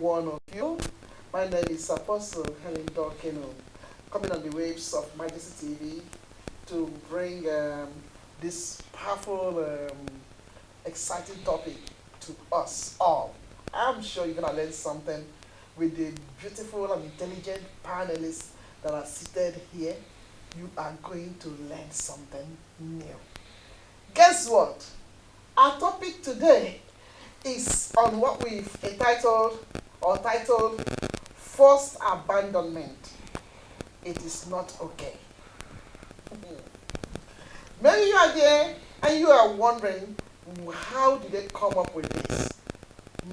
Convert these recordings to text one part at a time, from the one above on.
one of you. My name is Apostle Helen Dorkino, coming on the waves of Majesty TV to bring this powerful, exciting topic to us all. I'm sure you're going to learn something with the beautiful and intelligent panelists that are seated here. You are going to learn something new. Guess what? Our topic today is on what we've titled Forced Abandonment. It is not okay. Maybe you are there and you are wondering, how did they come up with this?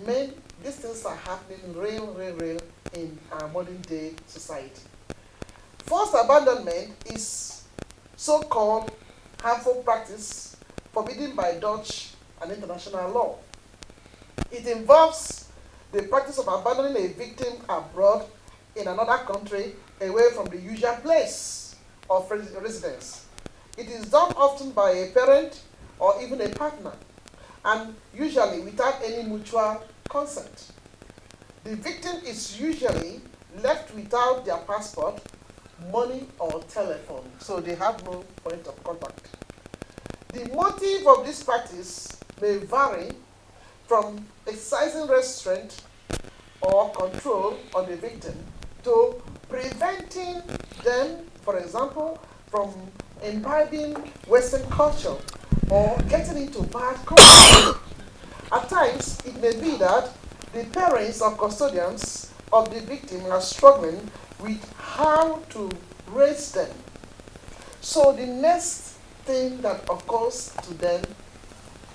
Man, these things are happening real in our modern day society. Forced abandonment is so-called harmful practice forbidden by Dutch and international law. It involves the practice of abandoning a victim abroad in another country away from the usual place of residence. It is done often by a parent or even a partner, and usually without any mutual consent. The victim is usually left without their passport, money, or telephone, so they have no point of contact. The motive of this practice may vary from exercising restraint or control on the victim to preventing them, for example, from imbibing Western culture or getting into bad company. At times, it may be that the parents or custodians of the victim are struggling with how to raise them. So the next thing that occurs to them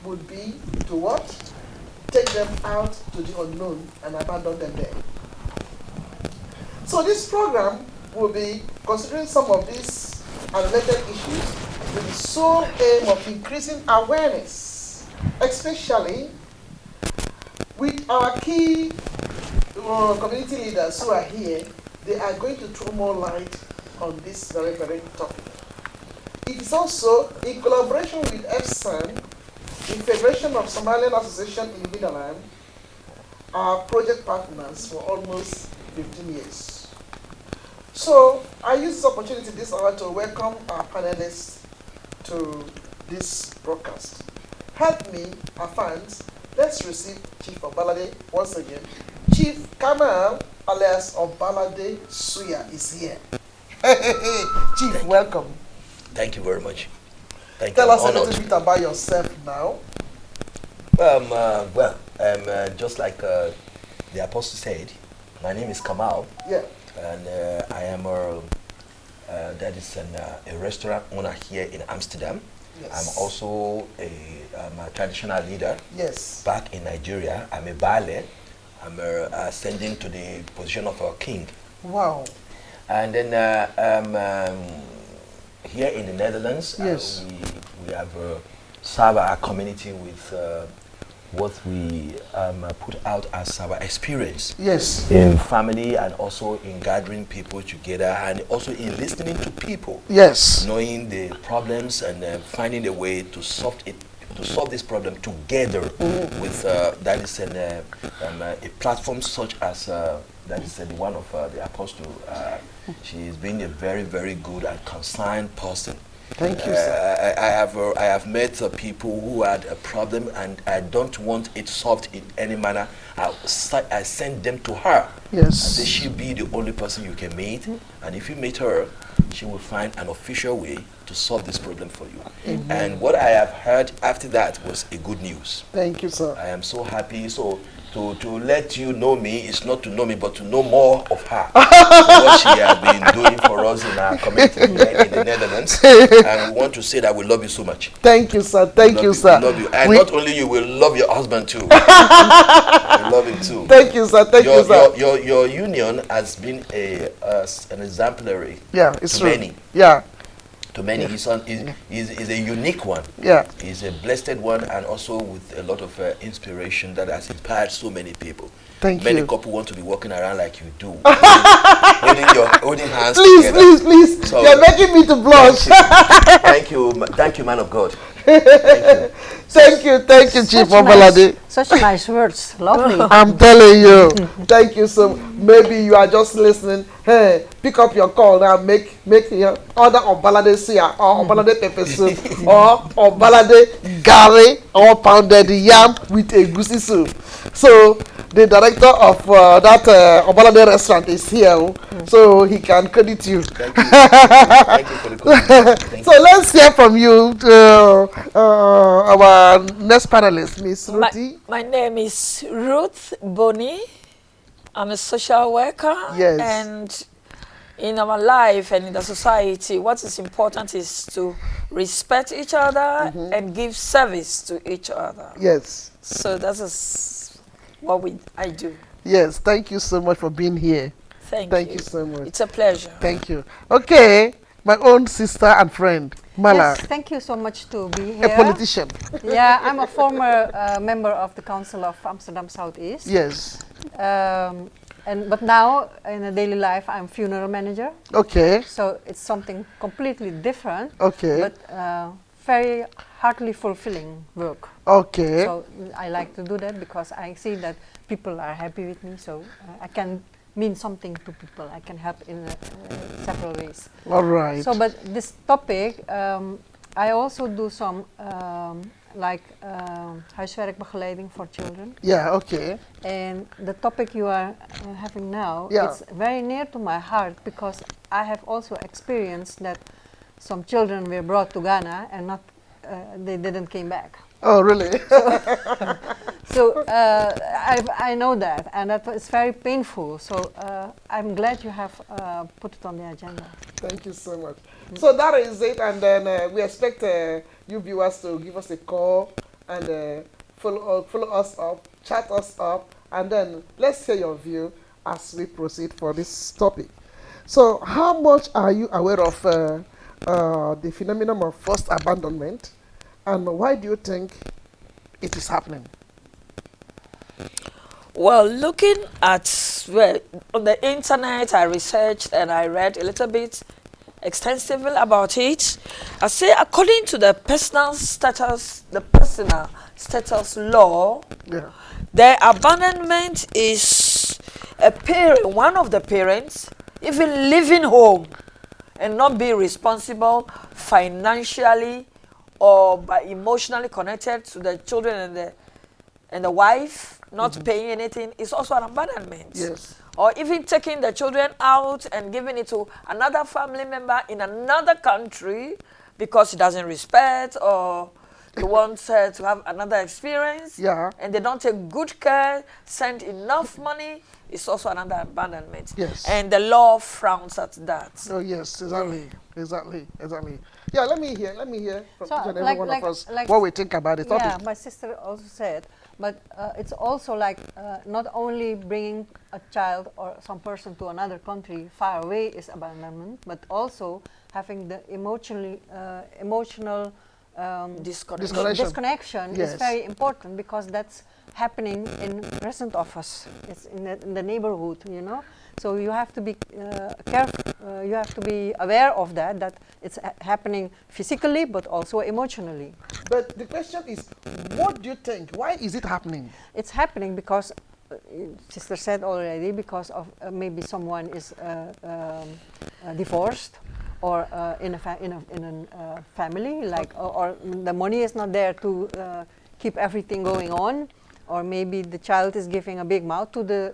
would be to what? Take them out to the unknown and abandon them there. So this program will be considering some of these and related issues with the sole aim of increasing awareness, especially with our key community leaders who are here. They are going to throw more light on this very topic. It is also in collaboration with FSAN, the Federation of Somalian Associations in Netherlands, our project partners for almost 15 years. So I use this opportunity this hour to welcome our panelists to this broadcast. Help me, our fans, let's receive Chief Obalade once again. Chief Kamal alias Obalade Suya is here. Chief, welcome. Thank you very much. Tell us a little bit about yourself now. Just like the apostle said, my name is Kamal. Yeah. And I am a restaurant owner here in Amsterdam. Yes. I'm also I'm a traditional leader. Yes. Back in Nigeria, I'm a baale. I'm ascending to the position of a king. Wow. And then here in the Netherlands, yes. we have served our community with what we put out as our experience. Yes. In family and also in gathering people together and also in listening to people. Yes. Knowing the problems and finding a way to solve it. To solve this problem together with that is a platform such as that is the one of the apostle. She has been a very good and concerned person. Thank you, sir. I have met people who had a problem and I don't want it solved in any manner. I send them to her. Yes. And she'll be the only person you can meet. And if you meet her, she will find an official way to solve this problem for you. Amen. And what I have heard after that was a good news. Thank you, sir. I am so happy. So to let you know me is not to know me, but to know more of her. What she has been doing for us in our community here in the Netherlands. And we want to say that we love you so much. Thank you, sir. Thank you, sir. We love you. And not only you, will love your husband too. We love him too. Thank you, sir. Thank you, sir. Your union has been an exemplary it's to true. many. Yeah. to many. His son is a unique one. Yeah. He's a blessed one, and also with a lot of inspiration that has inspired so many people. Thank Many you. couple want to be walking around like you do, holding hands Please, together. please. So, you're making me to blush. Thank you, man of God. Thank you. Thank you, Chief Obalade. Such nice words, lovely. I'm telling you. Thank you so much. Maybe you are just listening. Hey, pick up your call now. Make your order Obalade Sia or Obalade pepper soup or Obalade Gary or pounded yam with a goosey soup. So the director of that Obalade restaurant is here, so he can credit you. Thank you. Thank you for the compliment. So let's hear from you, our next panelist, Miss Ruthie. My name is Ruth Boni. I'm a social worker. Yes. And in our life and in the society, what is important is to respect each other and give service to each other. Yes. So that is what I do. Yes. Thank you so much for being here. Thank you so much. It's a pleasure. Thank you. Okay, my own sister and friend, Mala, Yes, thank you so much to be here. a politician. Yeah, I'm a former member of the Council of Amsterdam Southeast. Yes. But now in a daily life, I'm funeral manager. Okay. So it's something completely different. Okay. But very heartily fulfilling work. Okay. So I like to do that because I see that people are happy with me. So I can mean something to people. I can help in several ways. All right. So, but this topic, I also do some huiswerkbegeleiding for children. Yeah. Okay. And the topic you are having now, Yeah. it's very near to my heart because I have also experienced that some children were brought to Ghana and not, they didn't came back. Oh, really? So I know that, and that is very painful. So I'm glad you have put it on the agenda. Thank you so much. So that is it, and then we expect you viewers to give us a call and follow us up, chat us up, and then let's hear your view as we proceed for this topic. So how much are you aware of the phenomenon of forced abandonment, and why do you think it is happening? Well, looking at, on the internet, I researched and I read a little bit extensively about it. I say according to the personal status law, Yeah. the abandonment is a parent, one of the parents, even leaving home and not being responsible financially or by emotionally connected to the children and the wife, not paying anything, is also an abandonment. Yes. Or even taking the children out and giving it to another family member in another country because he doesn't respect or he wants to have another experience. Yeah. And they don't take good care, send enough money, it's also another abandonment. Yes. And the law frowns at that. Oh yes, exactly. Yeah, let me hear from So, each and every like- one like- of us like- what we think about the topic. Yeah, my sister also said, but it's also like not only bringing a child or some person to another country far away is abandonment, but also having the emotional Disconnection. disconnection Yes. is very important because that's happening in present of us. It's in the neighborhood, you know. So you have to be careful. You have to be aware of that it's happening physically, but also emotionally. But the question is, what do you think? Why is it happening? It's happening because, sister said already, because of maybe someone is divorced, or in a family, like, or the money is not there to keep everything going on, or maybe the child is giving a big mouth to the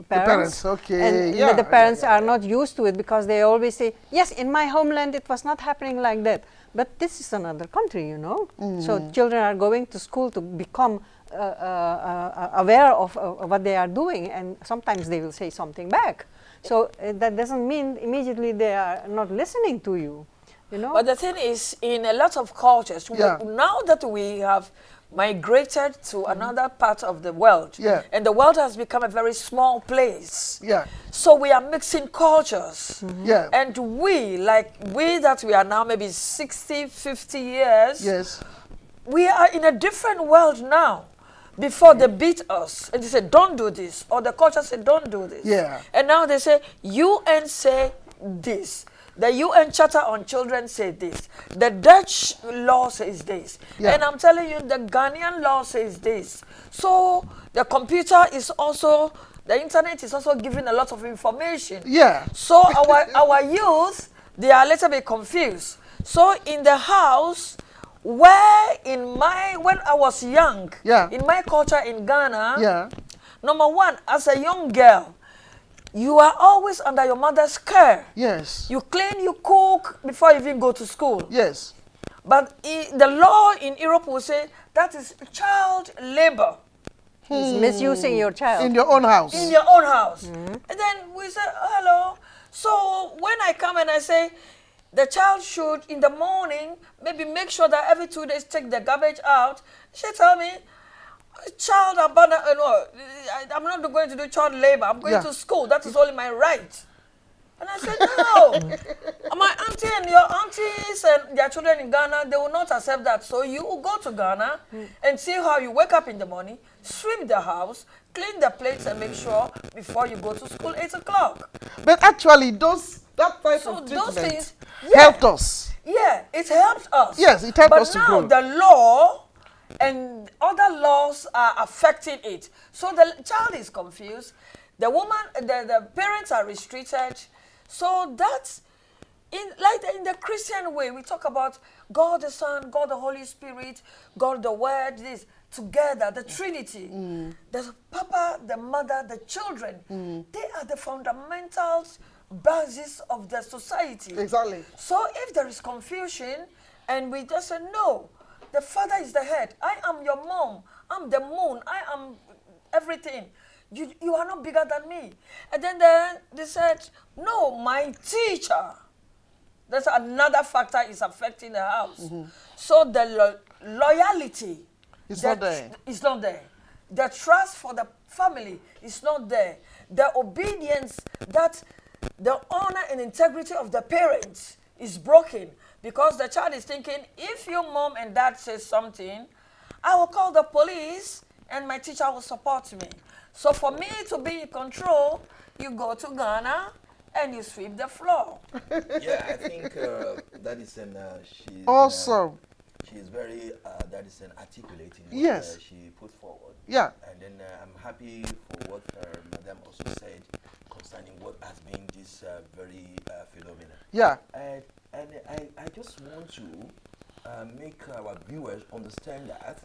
parents. Okay, And yeah. the parents are not used to it because they always say, yes, in my homeland it was not happening like that. But this is another country, you know. So children are going to school to become aware of what they are doing, and sometimes they will say something back. So that doesn't mean immediately they are not listening to you. You know? But the thing is, in a lot of cultures, now that we have migrated to another part of the world, and the world has become a very small place. So we are mixing cultures. And we that we are now maybe 60, 50 years, we are in a different world now. Before they beat us and they say, don't do this, or the culture say, don't do this. And now they say, UN say this. The UN Charter on Children say this. The Dutch law says this. And I'm telling you, the Ghanaian law says this. So the computer is also, the internet is also giving a lot of information. So our youth, they are a little bit confused. So in the house, when I was young, in my culture in Ghana, number one, as a young girl, you are always under your mother's care. You clean, you cook before you even go to school. But the law in Europe will say that is child labor. It's misusing your child. In your own house. In your own house. And then we say, hello. So when I come and I say, the child should, in the morning, maybe make sure that every 2 days take the garbage out, she tell me, child abandonment, no, I'm not going to do child labor. I'm going to school. That is only my right. And I said, no. My auntie and your aunties and their children in Ghana, they will not accept that. So you will go to Ghana and see how you wake up in the morning, sweep the house, clean the plates, and make sure before you go to school 8 o'clock. But actually, that type of treatment those things helped us. It helped us. Yes, it helped us to grow. But now the law and other laws are affecting it. So the child is confused. The woman, the parents are restricted. So that's in the Christian way. We talk about God the Son, God the Holy Spirit, God the Word, this together, the Trinity. The Papa, the Mother, the children. They are the fundamentals, basis of the society. Exactly. So if there is confusion and we just say, no, the Father is the head. I am your mom. I'm the moon. I am everything. You are not bigger than me. And then they said, no, my teacher. That's another factor is affecting the house. So the loyalty it's not there. It's not there. The trust for the family is not there. The obedience, that the honor and integrity of the parents is broken, because the child is thinking, if your mom and dad says something, I will call the police and my teacher will support me. So for me to be in control, you go to Ghana and you sweep the floor. Yeah, I think that is she's awesome. She's very that is articulating what Yes. she put forward. Yeah. And then I'm happy for what Madam also said concerning what has been this very phenomenon. Yeah. And I just want to make our viewers understand that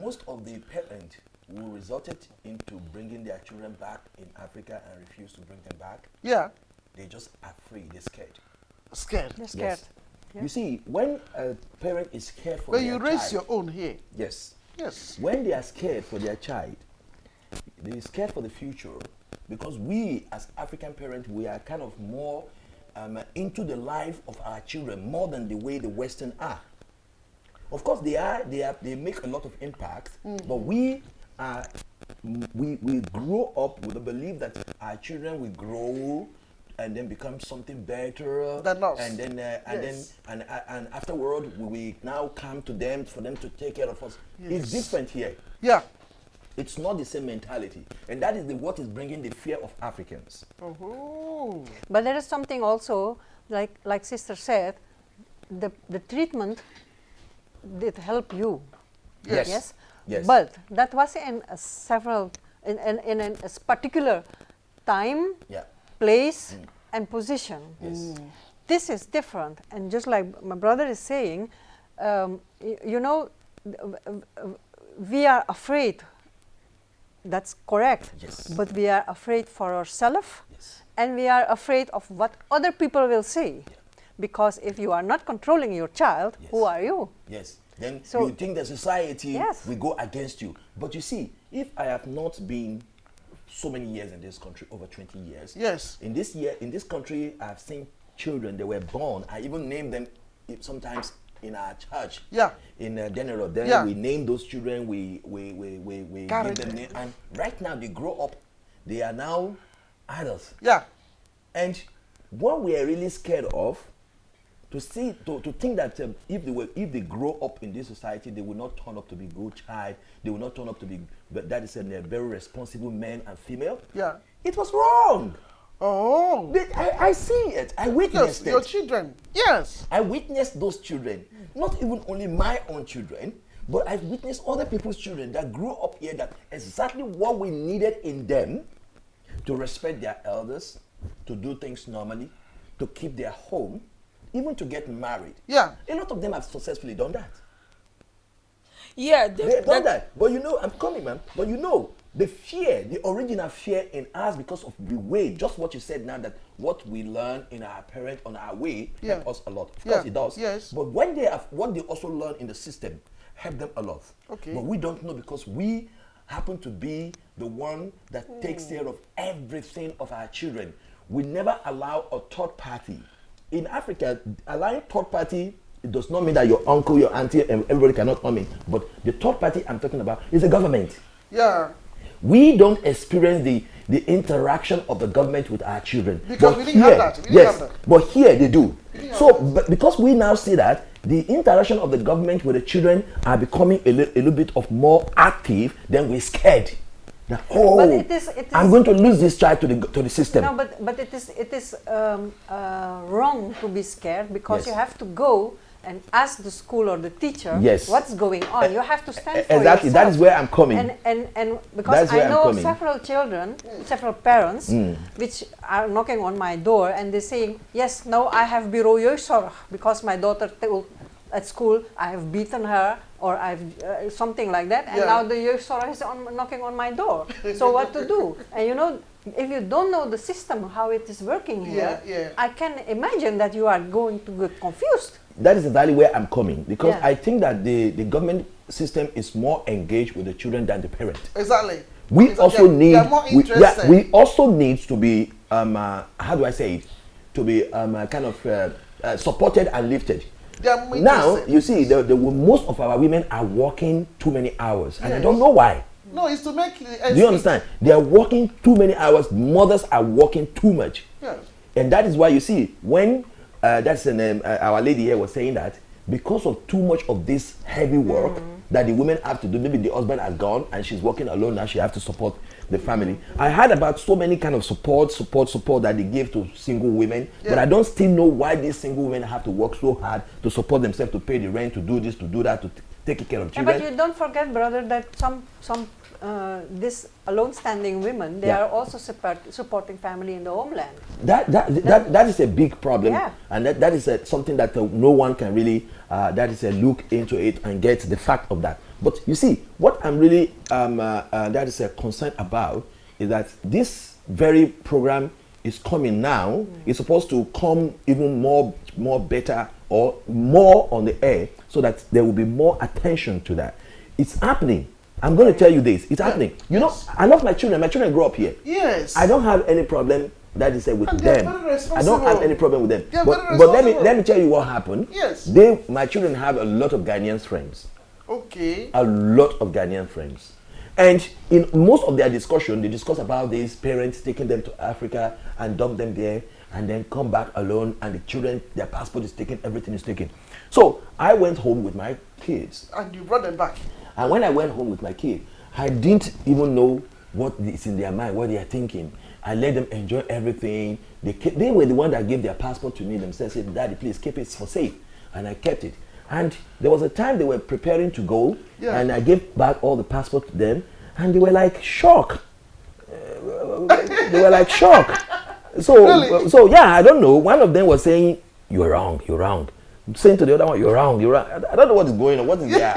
most of the parents who resulted into bringing their children back in Africa and refuse to bring them back, they're just afraid, they're scared. Scared. They're scared. Yes. You see, when a parent is scared for When their you raise child, your own here. yes. Yes. When they are scared for their child, they're scared for the future, because we as African parents, we are kind of more into the life of our children more than the way the Western are. Of course, they make a lot of impact, but we grow up with the belief that our children will grow and then become something better than us. And then and afterward we now come to them for them to take care of us. It's different here. Yeah. It's not the same mentality, and that is what is bringing the fear of Africans. But there is something also, like Sister said, the treatment did help you. Yes. Yes. But that was in in a particular time, place, and position. Yes. This is different, and just like my brother is saying, you know, we are afraid. That's correct. Yes. But we are afraid for ourselves, Yes. and we are afraid of what other people will say. Because if you are not controlling your child, who are you? Yes. Then So- you think the society Yes. will go against you. But you see, if I have not been so many years in this country, over 20 years. Yes. In this country, I have seen children, they were born. I even named them sometimes in our church. Yeah. In General, then Yeah. we name those children. We Carry give them them. name, and right now they grow up. They are now adults. Yeah. And what we are really scared of, to think that if they grow up in this society, they will not turn up to be good child. They will not turn up to be, but that is a very responsible men and female. Yeah. It was wrong. Oh. I see it. I Yes, witnessed your it. children. Yes. I witnessed those children, not even only my own children, but I've witnessed other people's children that grew up here, that exactly what we needed in them to respect their elders, to do things normally, to keep their home, even to get married. Yeah. A lot of them have successfully done that. Yeah, They've done that. But you know, I'm coming, man. But you know, the fear, the original fear in us because of the way, just what you said now, that what we learn in our parents on our way Yeah. help us a lot. Of Yeah. course it does. Yes. But when they have, what they also learn in the system help them a lot. Okay. But we don't know because we happen to be the one that takes care of everything of our children. We never allow a third party. In Africa, allowing third party, it does not mean that your uncle, your auntie, and everybody cannot come in. But the third party I'm talking about is the government. Yeah. We don't experience the interaction of the government with our children. Because we didn't have that. We didn't Yes, have that. but here they do. So, but because we now see that the interaction of the government with the children are becoming a little bit of more active, then we're scared. That, oh, But it is I'm going to lose this child to the system. No, but it is wrong to be scared, because Yes. you have to go and ask the school or the teacher Yes. what's going on. You have to stand for Exactly, yourself. that is where I'm coming. And because That's where I I'm know coming. several children, several parents, which are knocking on my door and they're saying, yes, now I have bureau jeugdzorg because my daughter told at school I have beaten her, or I've something like that, and Yeah. now the jeugdzorg is knocking on my door. So what to do? And you know, if you don't know the system, how it is working here, Yeah. I can imagine that you are going to get confused. That is exactly where I'm coming, because Yeah. I think that the government system is more engaged with the children than the parent. Exactly. We It's- also they're- need, they're more interested. we also need to be, how do I say it, to be kind of supported and lifted. They're more Now, interested. you see, most of our women are working too many hours, and I Yes. don't know why. No, it's to make it. Do you understand? They are working too many hours. Mothers are working too much. Yes. And that is why you see, when our lady here was saying that, because of too much of this heavy work that the women have to do, maybe the husband has gone and she's working alone now, she has to support the family. I heard about so many kind of support that they give to single women, but I don't still know why these single women have to work so hard to support themselves, to pay the rent, to do this, to do that, to take care of Yeah, children. but you don't forget, brother, that some this alone-standing women, they Yeah. are also supporting family in the homeland. That is a big problem, Yeah. and that is something that no one can really look into it and get the fact of that. But you see, what I'm really concerned about is that this very program is coming now. It's supposed to come even more better or more on the air, so that there will be more attention to that. It's happening. I'm going to tell you this. It's happening. You know, I love my children. My children grow up here. Yes. I don't have any problem with And they're them. very I don't responsible. have any problem with them. They're But, very but let me responsible. tell you what happened. Yes. My children have a lot of Ghanaian friends. Okay. A lot of Ghanaian friends. And in most of their discussion, they discuss about these parents taking them to Africa and dump them there and then come back alone, and the children, their passport is taken, everything is taken. So I went home with my kids. And you brought them back. And when I went home with my kid, I didn't even know what is in their mind, what they are thinking. I let them enjoy everything. They were the one that gave their passport to me themselves, said, Daddy, please keep it for safe. And I kept it. And there was a time they were preparing to go, Yeah. and I gave back all the passport to them, and they were like shocked. They were like shocked. So, Really? so yeah, I don't know. One of them was saying, "You're wrong. You're wrong." Saying to the other one, "You're wrong. You're wrong." I don't know what is going on. What is there?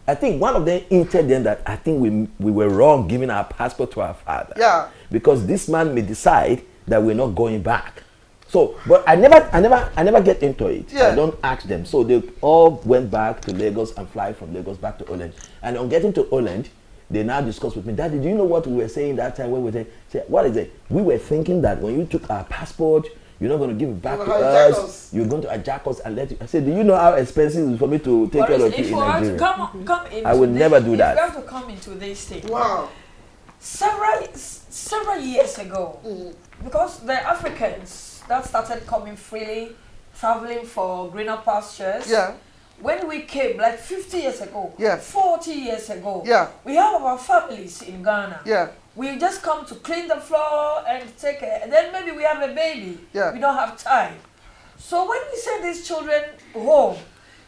I think one of them hinted them that I think we were wrong giving our passport to our father. Yeah. Because this man may decide that we're not going back. So, but I never get into it. Yeah. I don't ask them. So they all went back to Lagos and fly from Lagos back to Holland. And on getting to Holland, they now discussed with me, Daddy, do you know what we were saying that time when we said, what is it? We were thinking that when you took our passport, You're not going to give it back You to will hijack us. us. You're going to hijack us and let you. I said, do you know how expensive it is for me to take care of If you you in want to Nigeria? come into I would never do if that. you have to come into this thing, Wow. several years ago, because the Africans that started coming freely, traveling for greener pastures. Yeah. When we came, like 50 years ago, Yeah. 40 years ago, Yeah. we have our families in Ghana. Yeah. We just come to clean the floor and take care. And then maybe we have a baby. Yeah. We don't have time. So when we send these children home,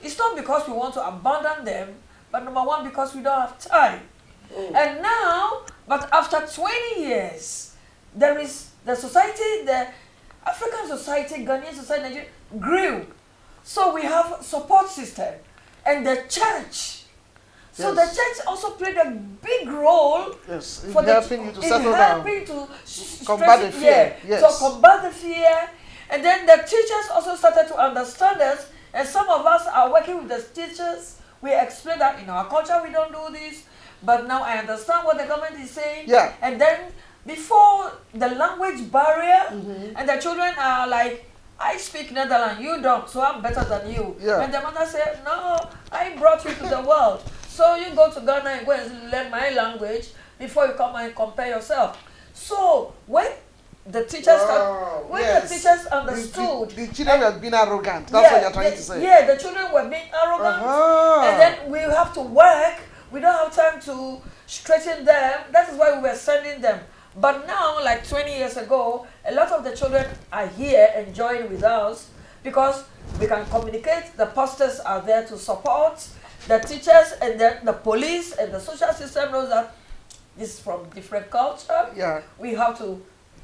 it's not because we want to abandon them, but number one, because we don't have time. And now, but after 20 years, there is the society, the African society, Ghanaian society, Nigeria, grew. So we have support system and the church. So the Yes. church also played a big role Yes. In for the helping you to in settle down. helping to Combat stress the it, fear, yeah, yes. to combat the fear. And then the teachers also started to understand us, and some of us are working with the teachers. We explain that in our culture we don't do this, but now I understand what the government is saying. Yeah. And then before the language barrier, and the children are like, I speak Netherlands, you don't, so I'm better than you. Yeah. And the mother said, no, I brought you to the world. So you go to Ghana and go and learn my language before you come and compare yourself. So when the teachers Wow, when yes. the teachers understood, The children were being arrogant. That's what you're trying to say. Yeah, the children were being arrogant, Uh-huh. and then we have to work. We don't have time to straighten them. That is why we were sending them. But now, like 20 years ago, a lot of the children are here enjoying with us because we can communicate. The pastors are there to support the teachers, and then the police and the social system knows that this is from different culture. Yeah. We have to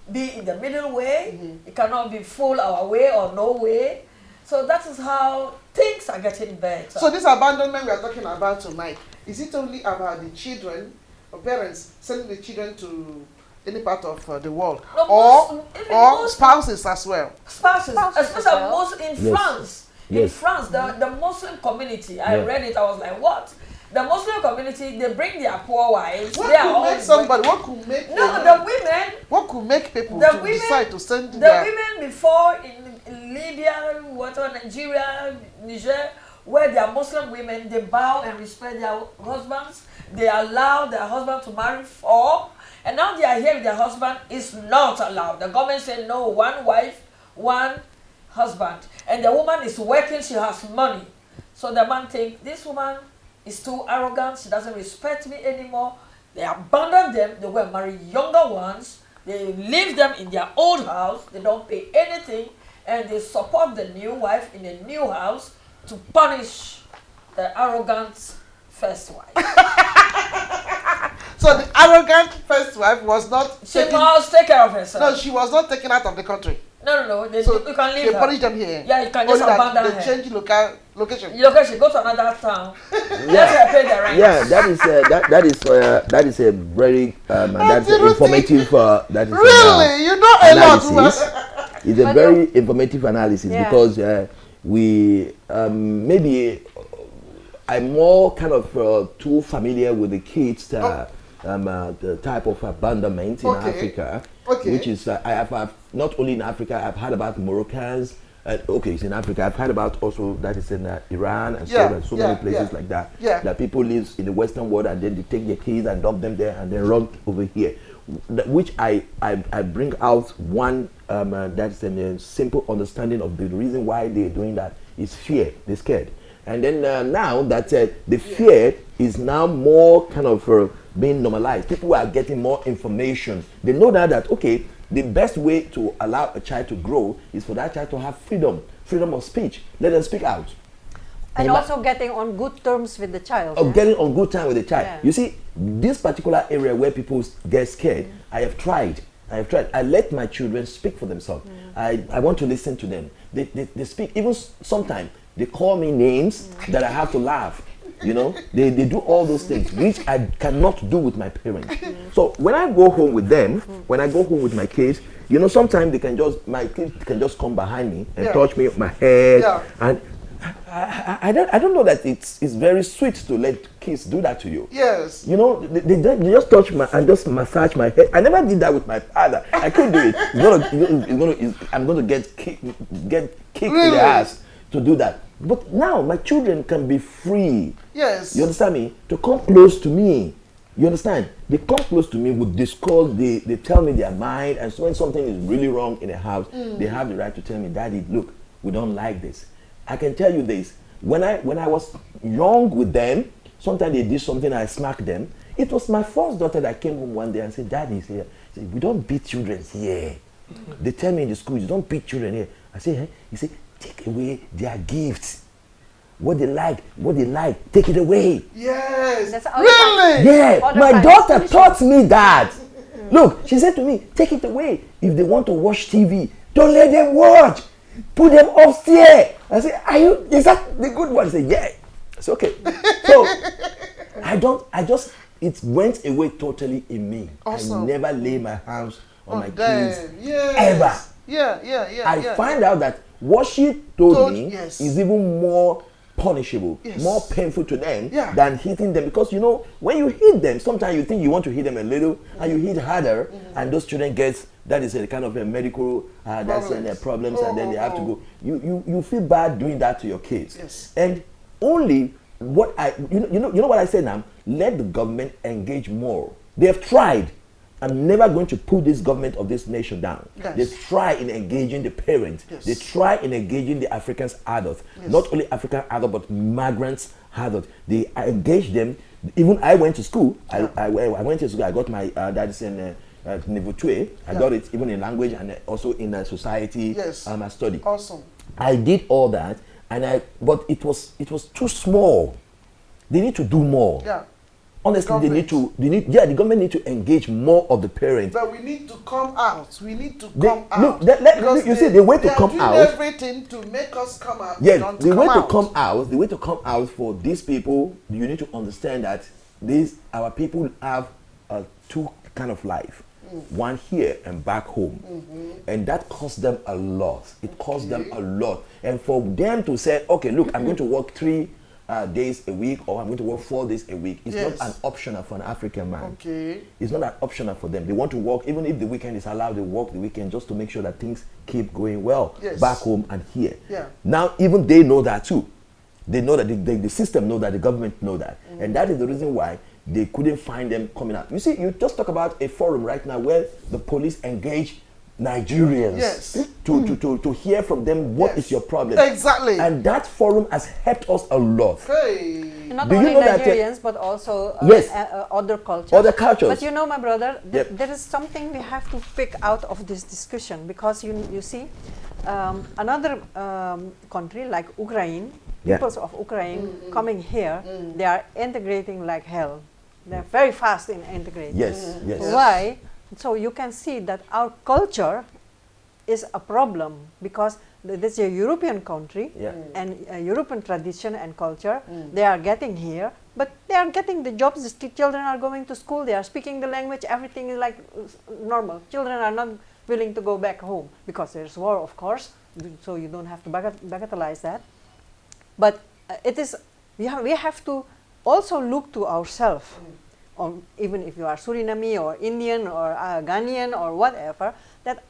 be in the middle way. It cannot be full our way or no way. So that is how things are getting better. So this abandonment we are talking about tonight, is it only about the children or parents sending the children to any part of the world, No, or even most spouses as well? spouses, Spouses especially as well. most in Yes. France. In Yes. France, the Muslim community, I Yeah. read it, I was like, what? The Muslim community, they bring their poor wives. What they are could all make somebody? What could make? No, the women, What could make people the to women- decide to send the their? women before in Libya, whatever, Nigeria, Niger, where they are Muslim women, they bow and respect their husbands. They allow their husband to marry four. And now they are here with their husband. It's not allowed. The government said no, one wife, one husband. And the woman is working, she has money. So the man thinks, this woman is too arrogant, she doesn't respect me anymore. They abandon them, they go and marry younger ones. They leave them in their old house, they don't pay anything, and they support the new wife in a new house to punish the arrogant first wife. So the arrogant first wife was not She taken. must take care of herself. No, she was not taken out of the country. No. So You can leave they her. punish them here. Yeah, you can Only just that abandon they her. change location. Location, go to another town. Let her pay the rent. Yeah, that is a very that's Ruthie. informative. That is Really, you know a lot. analysis. It's a But very informative analysis Yeah. because we maybe I'm more kind of too familiar with the kids the type of abandonment in Okay. Africa, Okay. which is I have not only in Africa. I've heard about Moroccans. Okay, it's in Africa. I've heard about also that is in Iran and Yeah, so many yeah, places yeah. like that. Yeah. That people live in the Western world and then they take their kids and dump them there and then run over here. Which I bring out one that's a simple understanding of the reason why they're doing that is fear. They're scared. And then now that the fear is now more kind of being normalized. People are getting more information. They know that okay, the best way to allow a child to grow is for that child to have freedom of speech. Let them speak out. And also getting on good terms with the child. Of getting on good time with the child. Yeah. You see, this particular area where people get scared, I have tried. I let my children speak for themselves. I want to listen to them. They speak. Even sometimes they call me names that I have to laugh. You know, they do all those things which I cannot do with my parents. So when I go home with them, when I go home with my kids, you know, sometimes my kids can just come behind me and Yeah. touch me on my head, Yeah. and I don't know that it's very sweet to let kids do that to you. Yes. You know, they just touch my and just massage my head. I never did that with my father. I couldn't do it. I'm going to get kicked in the ass to do that. But now my children can be free. Yes. You understand me? To come close to me. You understand? They come close to me, would discuss, they tell me their mind, and so when something is really wrong in the house, they have the right to tell me, Daddy, look, we don't like this. I can tell you this. When I was young with them, sometimes they did something, I smacked them. It was my first daughter that came home one day and said, Daddy, we don't beat children here. They tell me in the school, you don't beat children here. I say, hey? He said, take away their gifts. What they like, take it away. Yes. That's all really? Yeah, All the my time. daughter taught me that. Look, she said to me, take it away. If they want to watch TV, don't let them watch. Put them upstairs. I said, is that the good one? I said, yeah. It's okay. So, it went away totally in me. Awesome. I never lay my hands on my them. kids. Yes. Ever. Yeah. I find out that what she told me yes. is even more punishable, Yes. more painful to them Yeah. than hitting them, because you know when you hit them, sometimes you think you want to hit them a little and you hit harder, and those children that is a kind of a medical that's their problems, and then they have to go. You feel bad doing that to your kids. Yes. And only what you know what I say now, let the government engage more. They have tried. I'm never going to put this government of this nation down. Yes. They try in engaging the parents. Yes. They try in engaging the Africans adults. Yes. Not only African adults, but migrants adults. They engage them. Even I went to school. I went to school. I got my that's in niveau 2. I got it even in language and also in society. Yes. I study. Awesome. I did all that, but it was too small. They need to do more. Yeah. Honestly, the government need to engage more of the parents. But we need to come out. We need to They- come look, out. let- you see, the way to come They out- are doing everything to make us come out. Yes, Don't the come way to out. come out for these people, you need to understand that our people have two kind of life. One here and back home. And that costs them a lot. It costs them a lot. And for them to say, okay, look, I'm going to work 3 days a week, or I'm going to work 4 days a week, it's Yes. not an optional for an African man. Okay. It's not an optional for them. They want to work, even if the weekend is allowed, they work the weekend just to make sure that things keep going well Yes. back home and here. Yeah. Now, even they know that too. They know that the system know that, the government know that. And that is the reason why they couldn't find them coming out. You see, you just talk about a forum right now where the police engage Nigerians Yes. to hear from them what Yes. is your problem. Exactly. And that forum has helped us a lot. Hey. Not Do you only know that, Nigerians, but also Yes. other cultures. Other cultures. But you know, my brother, Yep. there is something we have to pick out of this discussion, because you see, another country like Ukraine, Yeah. peoples of Ukraine coming here, they are integrating like hell. They're very fast in integrating. Yes, yes. Why? So you can see that our culture is a problem, because this is a European country, Yeah. and European tradition and culture. They are getting here, but they are getting the jobs. The children are going to school. They are speaking the language. Everything is like normal. Children are not willing to go back home because there's war, of course. So you don't have to bagatelize that. But it is we have to also look to ourselves. Or even if you are Suriname or Indian or Ghanaian or whatever, that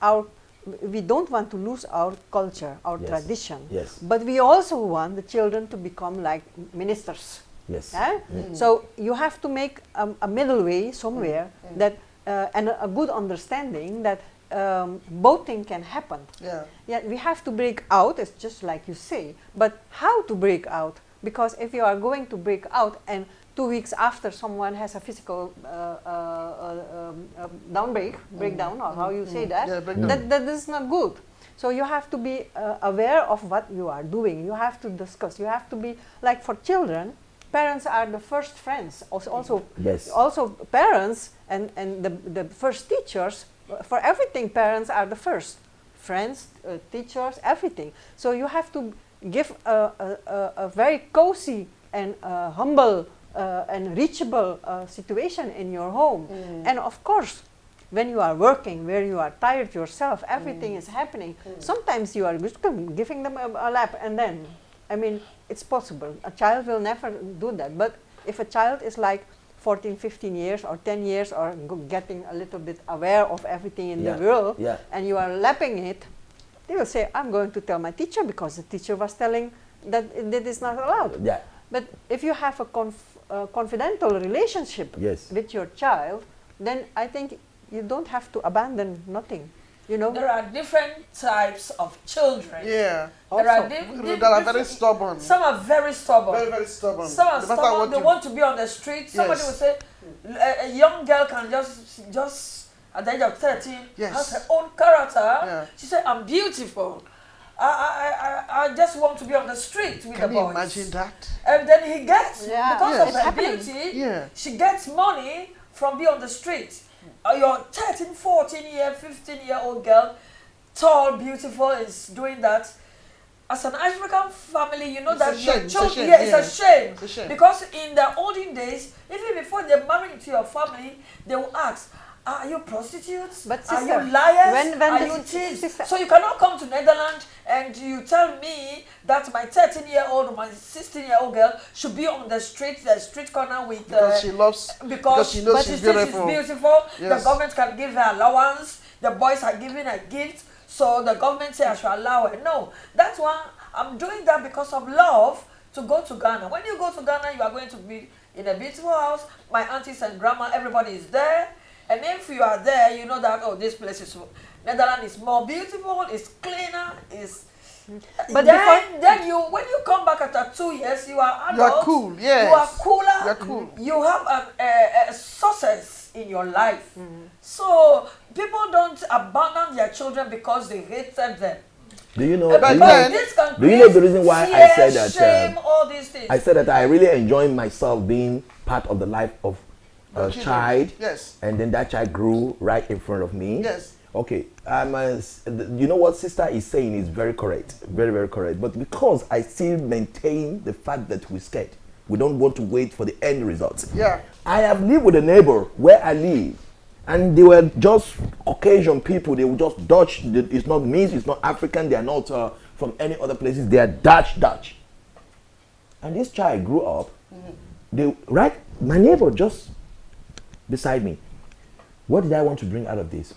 we don't want to lose our culture, our Yes. tradition. Yes. But we also want the children to become like ministers. Yes. Eh? So you have to make a middle way somewhere that and a good understanding that both things can happen. Yeah. Yeah, we have to break out. It's just like you say, but how to break out? Because if you are going to break out and 2 weeks after someone has a physical breakdown, or how you say that, Yeah, breakdown. that is not good. So you have to be aware of what you are doing. You have to discuss. You have to be like, for children, parents are the first friends. Also Yes. also parents and the first teachers. For everything, parents are the first friends, teachers, everything. So you have to give a very cozy and humble and reachable situation in your home. And of course, when you are working, where you are tired yourself, everything is happening. Sometimes you are just giving them a lap, and then I mean, it's possible. A child will never do that. But if a child is like 14, 15 years or 10 years or getting a little bit aware of everything in the world, and you are lapping it, they will say, I'm going to tell my teacher because the teacher was telling that that is not allowed. Yeah. But if you have a confidential relationship with your child, then I think you don't have to abandon nothing. You know? There are different types of children. Yeah. There are that are very stubborn. Some are very stubborn. Very, very stubborn. Some are stubborn. They want to be on the street. Somebody will say, a young girl can just at the age of 13 has her own character. Yeah. She said, I'm beautiful. I just want to be on the street with the boys. Can you imagine that? And then he gets, because of her beauty, she gets money from being on the street. Your 13, 14-year, 15-year-old girl, tall, beautiful, is doing that. As an African family, you know it's that your children, it's a shame. It's a shame. Because in the olden days, even before they marry into your family, they will ask, are you prostitutes? But sister, are you liars? Are you thieves? So you cannot come to Netherlands and you tell me that my 13-year-old or my 16-year-old girl should be on the street corner with because she loves because she knows she's beautiful. Yes. The government can give her allowance. The boys are giving her gifts, so the government say I should allow her. No, that's why I'm doing that because of love to go to Ghana. When you go to Ghana, you are going to be in a beautiful house. My aunties and grandma, everybody is there. And if you are there, you know that, oh, this place is, Netherlands is more beautiful, it's cleaner, it's... But then you, when you come back after 2 years, you are adult. You are cool, yes. You are cooler. You are cool. You have a success in your life. So people don't abandon their children because they hated them. Do you know? Do you know the reason why I said that? Shame, all these things. I said that I really enjoy myself being part of the life of a child, and then that child grew right in front of me. Yes. Okay. You know what sister is saying is very correct, very, very correct. But because I still maintain the fact that we're scared, we don't want to wait for the end results. Yeah. I have lived with a neighbor where I live, and they were just Caucasian people. They were just Dutch. It's not mixed. It's not African. They are not from any other places. They are Dutch. And this child grew up. My neighbor just beside me. What did I want to bring out of this?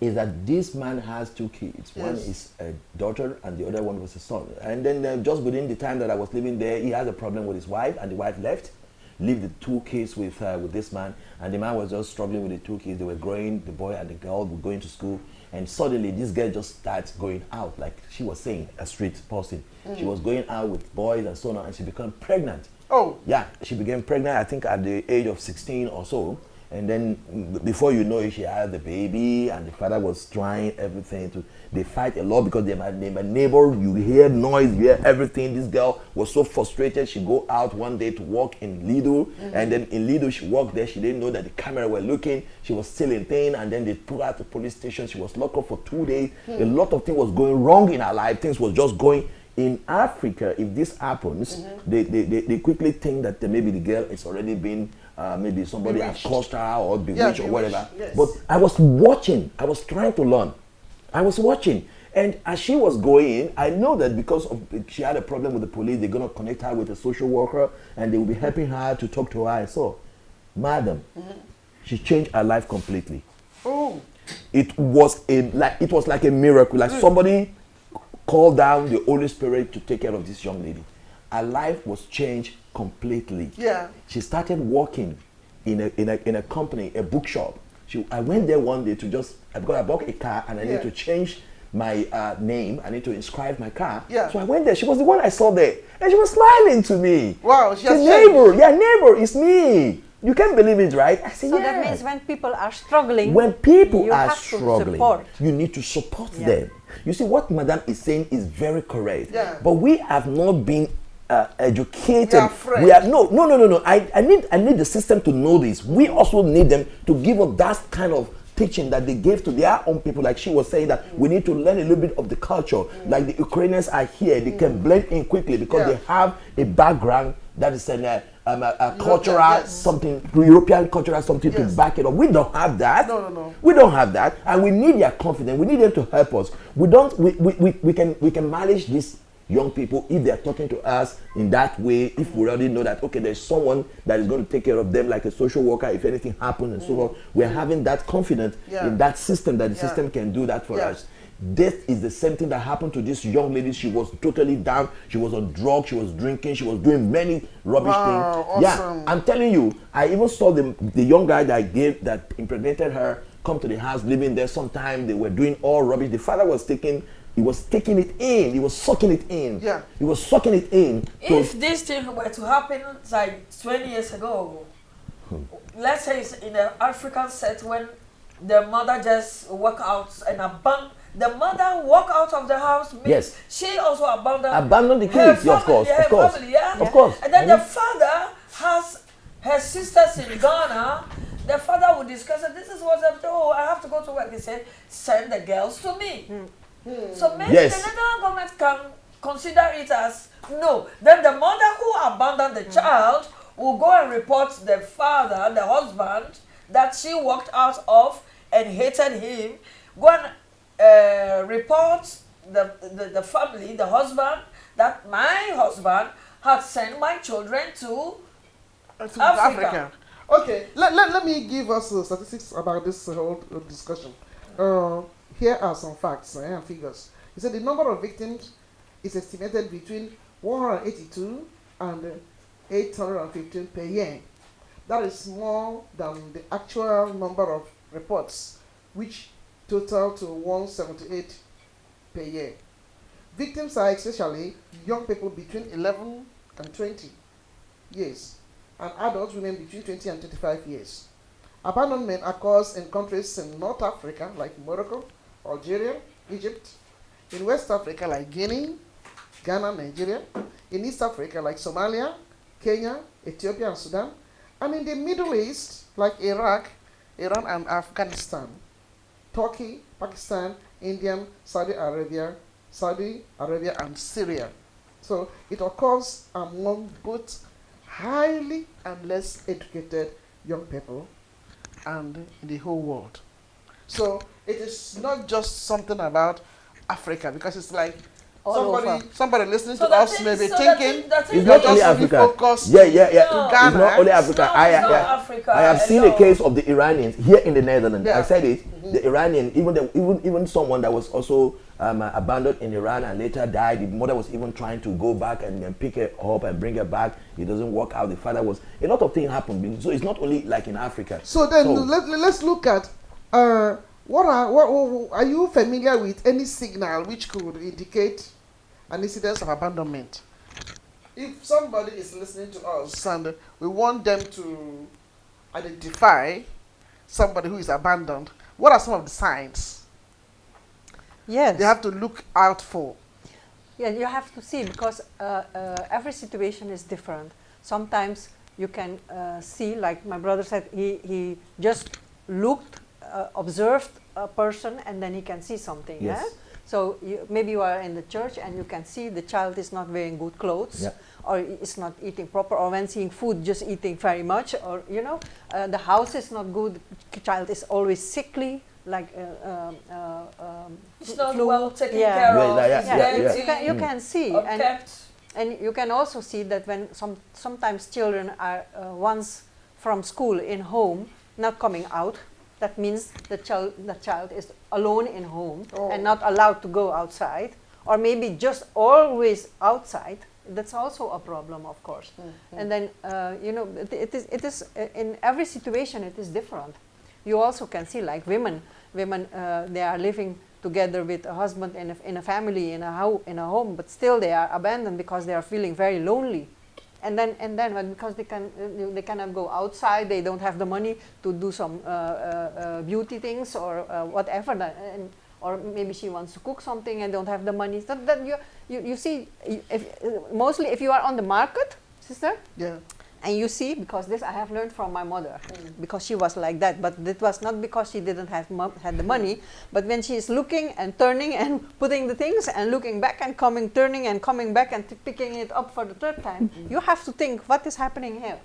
Is that this man has 2 kids. One is a daughter and the other one was a son. And then just within the time that I was living there, he had a problem with his wife, and the wife left, leave the 2 kids with this man, and the man was just struggling with the 2 kids. They were growing, the boy and the girl were going to school, and suddenly this girl just starts going out, like she was saying, a street person. She was going out with boys and so on, and she became pregnant. Oh. Yeah, she became pregnant, I think at the age of 16 or so. And then before you know it, she had the baby, and the father was trying everything they fight a lot because they my neighbor, you hear noise, you hear everything. This girl was so frustrated, she go out one day to walk in Lidl, and then in Lidl she walked there, she didn't know that the camera were looking, she was still in pain, and then they put her at the police station. She was locked up for 2 days. A lot of things was going wrong in her life. Things was just going. In Africa, if this happens, they quickly think that maybe the girl has already been, maybe somebody has caused her or bewitched or whatever. Yes. But I was watching, I was trying to learn. I was watching. And as she was going, I know that because she had a problem with the police, they're going to connect her with a social worker and they will be helping her to talk to her. And so, madam, she changed her life completely. Oh. It was like a miracle, like somebody called down the Holy Spirit to take care of this young lady. Her life was changed completely. Yeah. She started working in a company, a bookshop. I went there one day because I bought a car and I need to change my name. I need to inscribe my car. Yeah. So I went there. She was the one I saw there, and she was smiling to me. Wow. She has neighbor. Yeah, neighbor, it's me. You can't believe it, right? I said, so that means when people are struggling, when people you are have struggling, to you need to support them. You see, what Madame is saying is very correct. Yeah. But we have not been educated. We are No. I need the system to know this. We also need them to give us that kind of teaching that they gave to their own people. Like she was saying, that we need to learn a little bit of the culture. Like the Ukrainians are here, they can blend in quickly because they have a background that is a cultural something, European cultural something to back it up. We don't have that. No. We don't have that, and we need their confidence. We need them to help us. We can manage this young people, if they are talking to us in that way, if we already know that, okay, there's someone that is going to take care of them, like a social worker, if anything happens and so on, we're having that confidence in that system, that the system can do that for us. This is the same thing that happened to this young lady. She was totally down. She was on drugs. She was drinking. She was doing many rubbish things. Awesome. Yeah, I'm telling you. I even saw the young guy that impregnated her come to the house, living there. Sometime they were doing all rubbish. The father was taking it in. He was sucking it in. Yeah. He was sucking it in. If this thing were to happen like 20 years ago, let's say it's in an African set when the mother just walk out and the mother walk out of the house. Yes. She also abandoned the kids. Yeah, of course. Of course. Family, yeah? Of course. And then the father has her sisters in Ghana. The father would discuss it. This is what I'm doing. Oh, I have to go to work. He said, send the girls to me. So maybe the Netherlands government can consider it as no. Then the mother who abandoned the child will go and report the father, the husband, that she walked out of and hated him. Go and report the family, the husband, that my husband had sent my children to Africa. Okay, let me give us statistics about this whole discussion. Here are some facts and figures. He said the number of victims is estimated between 182 and 815 per year. That is more than the actual number of reports, which total to 178 per year. Victims are especially young people between 11 and 20 years, and adults women between 20 and 25 years. Abandonment occurs in countries in North Africa like Morocco, Algeria, Egypt, in West Africa like Guinea, Ghana, Nigeria, in East Africa like Somalia, Kenya, Ethiopia, and Sudan, and in the Middle East like Iraq, Iran, and Afghanistan, Turkey, Pakistan, India, Saudi Arabia, and Syria. So it occurs among both highly and less educated young people and in the whole world. So it is not just something about Africa, because it's like somebody listening to us may be thinking it's not only Africa. It's not only Africa. I have seen a case of the Iranians here in the Netherlands. I said it. The Iranian, even someone that was also abandoned in Iran and later died. The mother was even trying to go back and pick her up and bring her back. It doesn't work out. The father was, a lot of things happened. So it's not only like in Africa. So then let's look at what are you familiar with any signal which could indicate an incidence of abandonment? If somebody is listening to us and we want them to identify somebody who is abandoned, what are some of the signs they have to look out for? Yeah, you have to see, because every situation is different. Sometimes you can see, like my brother said, he just looked, observed a person, and then he can see something. Yes. Yeah? So maybe you are in the church and you can see the child is not wearing good clothes, or is not eating proper, or when seeing food, just eating very much, or the house is not good, the child is always sickly, like it's not flu. well taken care of. You can see, and you can also see that when sometimes children are once from school in home, not coming out. That means the child is alone in home and not allowed to go outside, or maybe just always outside. That's also a problem, of course. And then it is in every situation it is different. You also can see, like women they are living together with a husband in a family in a home, but still they are abandoned because they are feeling very lonely. And then because they cannot go outside, they don't have the money to do some beauty things or whatever, or maybe she wants to cook something and don't have the money. So that you see, mostly if you are on the market, sister, and you see, because this I have learned from my mother, because she was like that, but it was not because she didn't have had the money, but when she is looking and turning and putting the things and looking back and turning and coming back and picking it up for the third time, you have to think, what is happening here?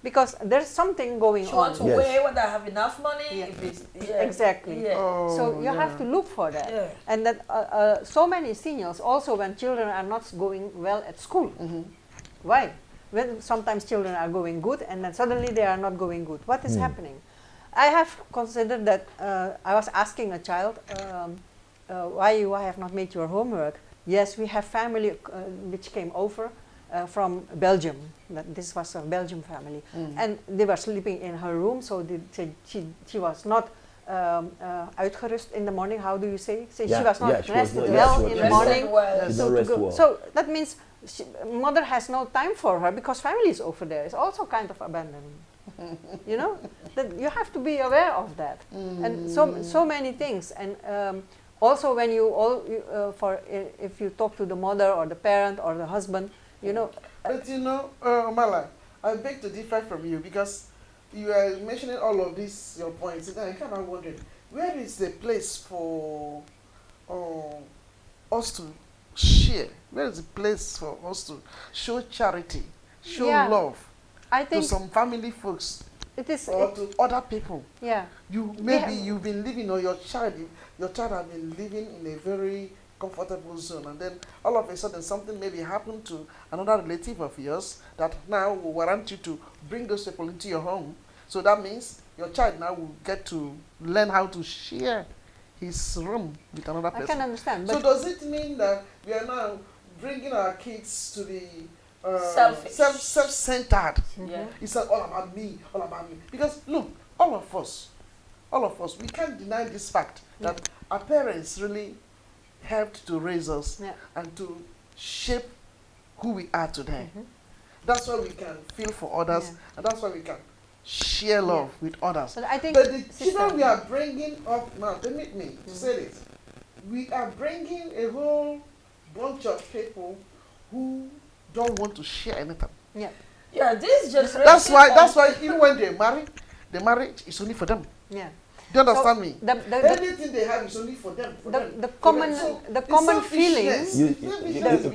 because there's something going She on. wants to Yes. weigh whether I have enough money. Yeah. If it's, Exactly. Yeah. Oh, So you have to look for that. Yeah. And that so many seniors, also when children are not going well at school. Why? When sometimes children are going good and then suddenly they are not going good. What is happening? I have considered that I was asking a child, why you have not made your homework? Yes, we have family which came over from Belgium. This was a Belgian family. And they were sleeping in her room, so she was not uitgerust in the morning. How do you say? She was not rested well in the morning. So that means mother has no time for her because family is over there. It's also kind of abandonment. You know, that you have to be aware of that, and so many things. And also when if you talk to the mother or the parent or the husband, you know. But you know, Mala, I beg to differ from you because you are mentioning all of these your points, and I kind of wondering where is the place for us to share? Where is the place for us to show charity, show love? I to think some family folks it is, or to other people. Yeah. You've been living, or your child has been living in a very comfortable zone, and then all of a sudden something maybe happened to another relative of yours that now will warrant you to bring those people into your home. So that means your child now will get to learn how to share his room with another person. I can understand. But So does it mean that we are now bringing our kids to the self-centered? Yeah. It's all about me, all about me. Because look, all of us, we can't deny this fact that our parents really helped to raise us and to shape who we are today. That's why we can feel for others, and that's why we can share love with others. But I think But the children we are bringing up now, permit me to say this, we are bringing a whole bunch of people who don't want to share anything. Yeah, this generation. That's why even when they marry, the marriage is only for them. Yeah. Do you understand me? Everything they have is only for them. the common feeling.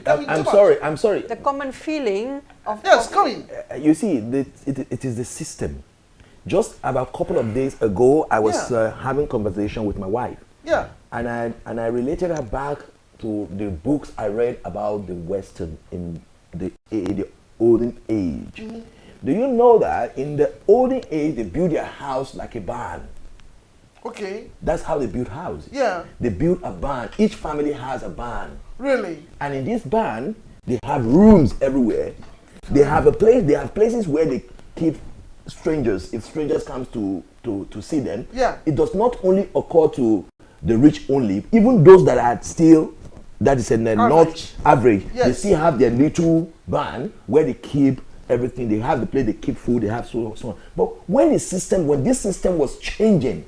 I'm sorry. The common feeling of coming. You see, it is the system. Just about a couple of days ago, I was having conversation with my wife. Yeah. And I related her back to the books I read about the Western in the olden age. Do you know that in the olden age they built their house like a barn? Okay. That's how they build houses. Yeah. They build a barn. Each family has a barn. Really? And in this barn, they have rooms everywhere. They have places where they keep strangers. If strangers come to see them, it does not only occur to the rich only. Even those that are still, that is not average, they still have their little barn where they keep everything. They have the place, they keep food, they have so on. But when this system was changing,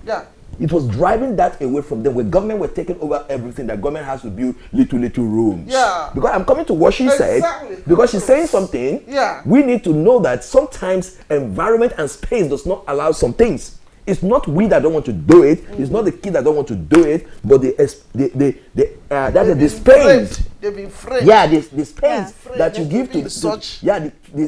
it was driving that away from them. When government were taking over everything, that government has to build little rooms. Yeah. Because I'm coming to what she said, because she's saying something. Yeah. We need to know that sometimes environment and space does not allow some things. It's not we that don't want to do it. It's not the kid that don't want to do it, but the space. They've been framed. Yeah, the space that you give to the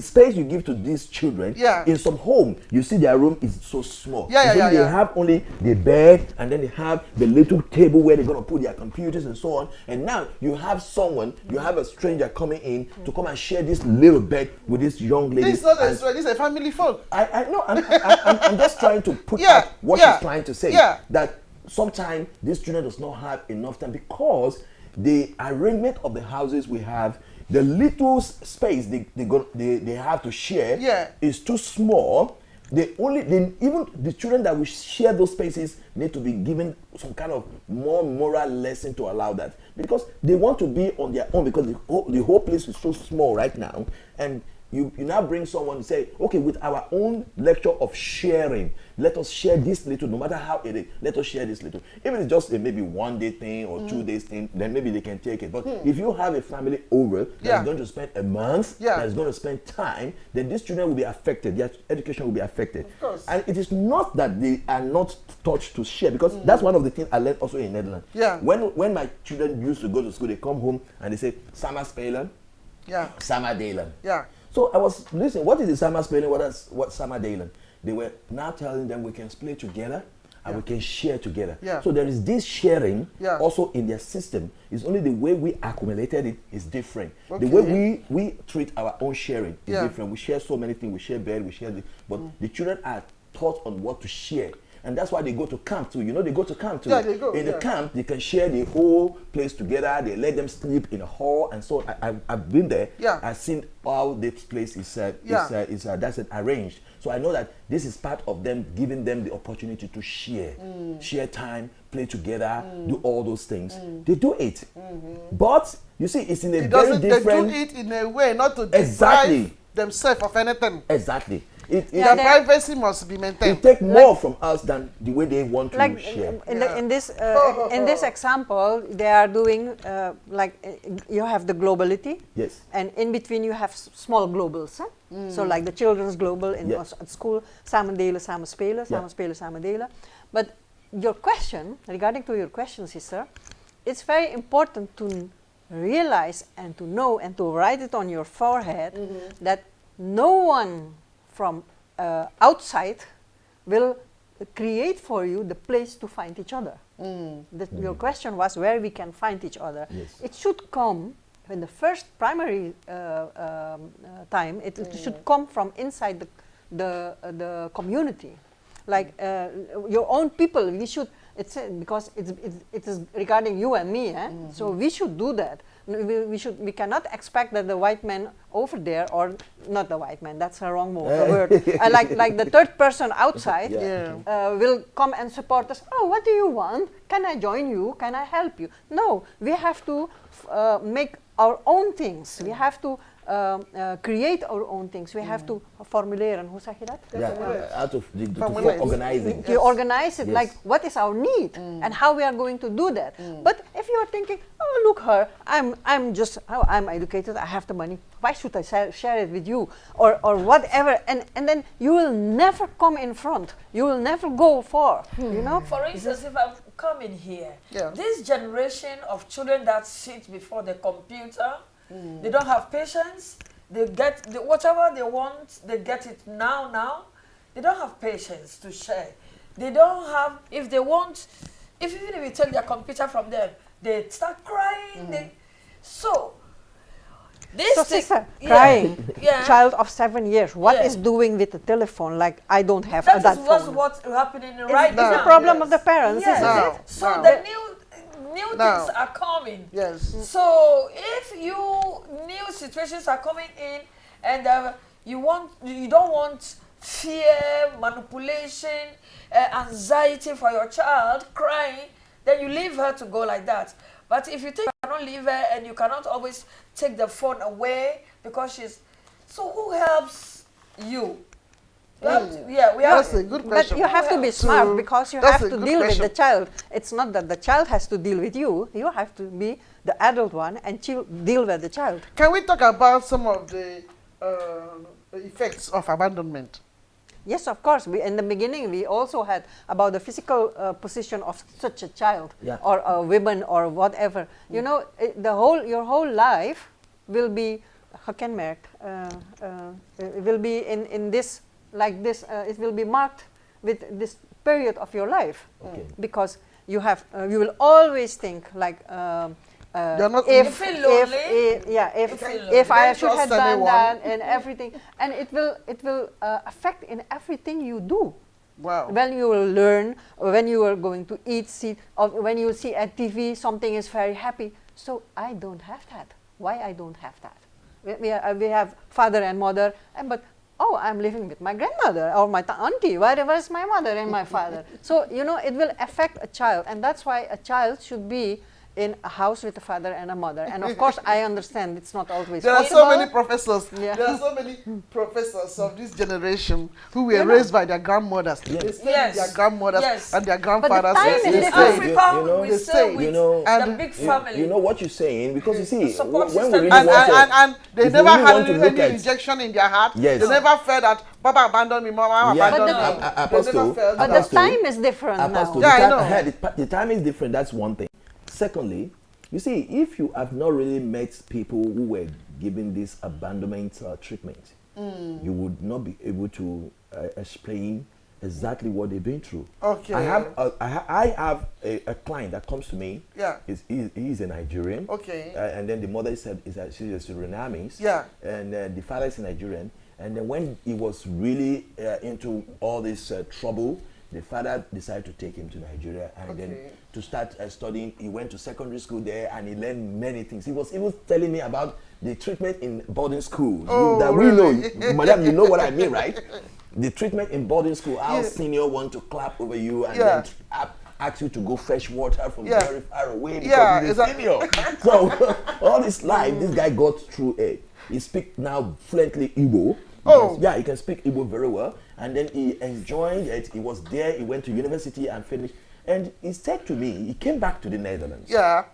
space you give to these children. Yeah. In some home, you see their room is so small. They have only the bed, and then they have the little table where they're gonna put their computers and so on. And now you have a stranger coming in to come and share this little bed with this young lady. This is not a stranger. This is a family phone. I know. I'm just trying to put out what she's trying to say. That sometimes this children does not have enough time because the arrangement of the houses we have, the little space they have to share is too small. Even the children that will share those spaces need to be given some kind of more moral lesson to allow that, because they want to be on their own, because the whole place is so small right now. And you now bring someone and say, okay, with our own lecture of sharing, let us share this little, no matter how it is, let us share this little. If it's just a maybe 1 day thing or 2 days thing, then maybe they can take it. But if you have a family over that's going to spend a month, that's going to spend time, then these children will be affected, their education will be affected. Of course. And it is not that they are not taught to share, because that's one of the things I learned also in Netherlands. Yeah. When my children used to go to school, they come home and they say, Sama spelen, Sama delen. Yeah. So I was listening. What is the summer spelling? What summer dealing? They were now telling them we can play together and we can share together. Yeah. So there is this sharing Yeah. also in their system. It's only the way we accumulated it is different. Okay. The way we treat our own sharing is Yeah. different. We share so many things. We share bed, we share this, but the children are taught on what to share. And that's why they go to camp too. You know, they go to camp too. Yeah, they go, In the yeah. camp, they can share the whole place together. They let them sleep in a hall. And so I've been there. Yeah. I've seen how this place is that's arranged. So I know that this is part of them giving them the opportunity to share, share time, play together, do all those things. They do it, but you see, it's in a very different. They do it in a way not to deprive Exactly. themselves of anything. Exactly. Their privacy must be maintained. It take more from us than the way they want to Like share. in this example, they are doing you have the globality, Yes. and in between you have small globals. Huh? So like the children's global in Yeah. at school, samen delen, samen spelen, samen spelen, samen delen. But your question, regarding to your question, sister, it's very important to realize and to know and to write it on your forehead that no one from outside will create for you the place to find each other. Your question was where we can find each other. Yes. It should come in the first primary time. It should come from inside the community, like your own people. We should. It's because it is regarding you and me. So we should do that. We cannot expect that the white man over there, or not the white man, that's a wrong word, like the third person outside will come and support us. Oh, what do you want? Can I join you? Can I help you? No, we have to make our own things. We have to create our own things. We have to formuleren. Hoe zeg je dat? Out of Formulate. organizing. You organize it, Yes. like what is our need and how we are going to do that. But if you are thinking, oh look her, I'm educated, I have the money, why should I share it with you or whatever, and then you will never come in front, you will never go far, you know. For instance, if I'm coming here, this generation of children that sit before the computer, they don't have patience. They get whatever they want. They get it now. They don't have patience to share. They don't have. If they want, even if you take their computer from them, they start crying. So sister, crying, child of 7 years, what is doing with the telephone? Like I don't have that phone. That is what's happening right now. It's the problem of the parents, Yes. isn't it? So the new things are coming. Yes. So if new situations are coming in, and you don't want fear, manipulation, anxiety for your child crying, then you leave her to go like that. But if you think you cannot leave her and you cannot always take the phone away because so who helps you? That's a good question. But you have to be smart because you That's have a to good deal with question. the child. It's not that the child has to deal with you. You have to be the adult one and deal with the child. Can we talk about some of the effects of abandonment? Yes, of course. In the beginning, we also had about the physical position of such a child or a woman or whatever. You know, your whole life will be gekenmerkt. It will be in this. Like this, it will be marked with this period of your life, because you will always think like if I should have done that and everything, and it will affect in everything you do. Wow. When you will learn, when you are going to eat, or when you see at TV something is very happy. So I don't have that. Why I don't have that? We have father and mother, but oh, I'm living with my grandmother or my auntie. Where is my mother and my father? So, you know, it will affect a child. And that's why a child should be in a house with a father and a mother. And of course, I understand it's not always there possible. are so many professors. Yeah. There are so many professors of this generation who were raised by their grandmothers. They stayed with their grandmothers and their grandfathers. But the time is in Africa, we stay with the big family. You know what you're saying, because you see, when we really and they never had any at rejection in their heart. Yes. They never felt that Papa abandoned me, Mama abandoned me. Apostle, but the time is different now. Yeah, I know. The time is different. That's one thing. Secondly, you see, if you have not really met people who were given this abandonment treatment, you would not be able to explain exactly what they've been through. Okay. I have a client that comes to me. Yeah. He's a Nigerian. Okay. And then the mother said she's a Surinamese. Yeah. And the father is a Nigerian. And then when he was really into all this trouble, the father decided to take him to Nigeria and then to start studying. He went to secondary school there and he learned many things. He was telling me about the treatment in boarding schools. Oh, that really? we know, madam, you know what I mean, right? The treatment in boarding school, our senior want to clap over you and then ask you to go fetch water from very far away because he's a senior. So all this life, this guy got through it. He speaks now fluently Igbo. Yeah, he can speak Igbo very well. And then he enjoyed it. He was there. He went to university and finished. And he said to me, he came back to the Netherlands. Yeah.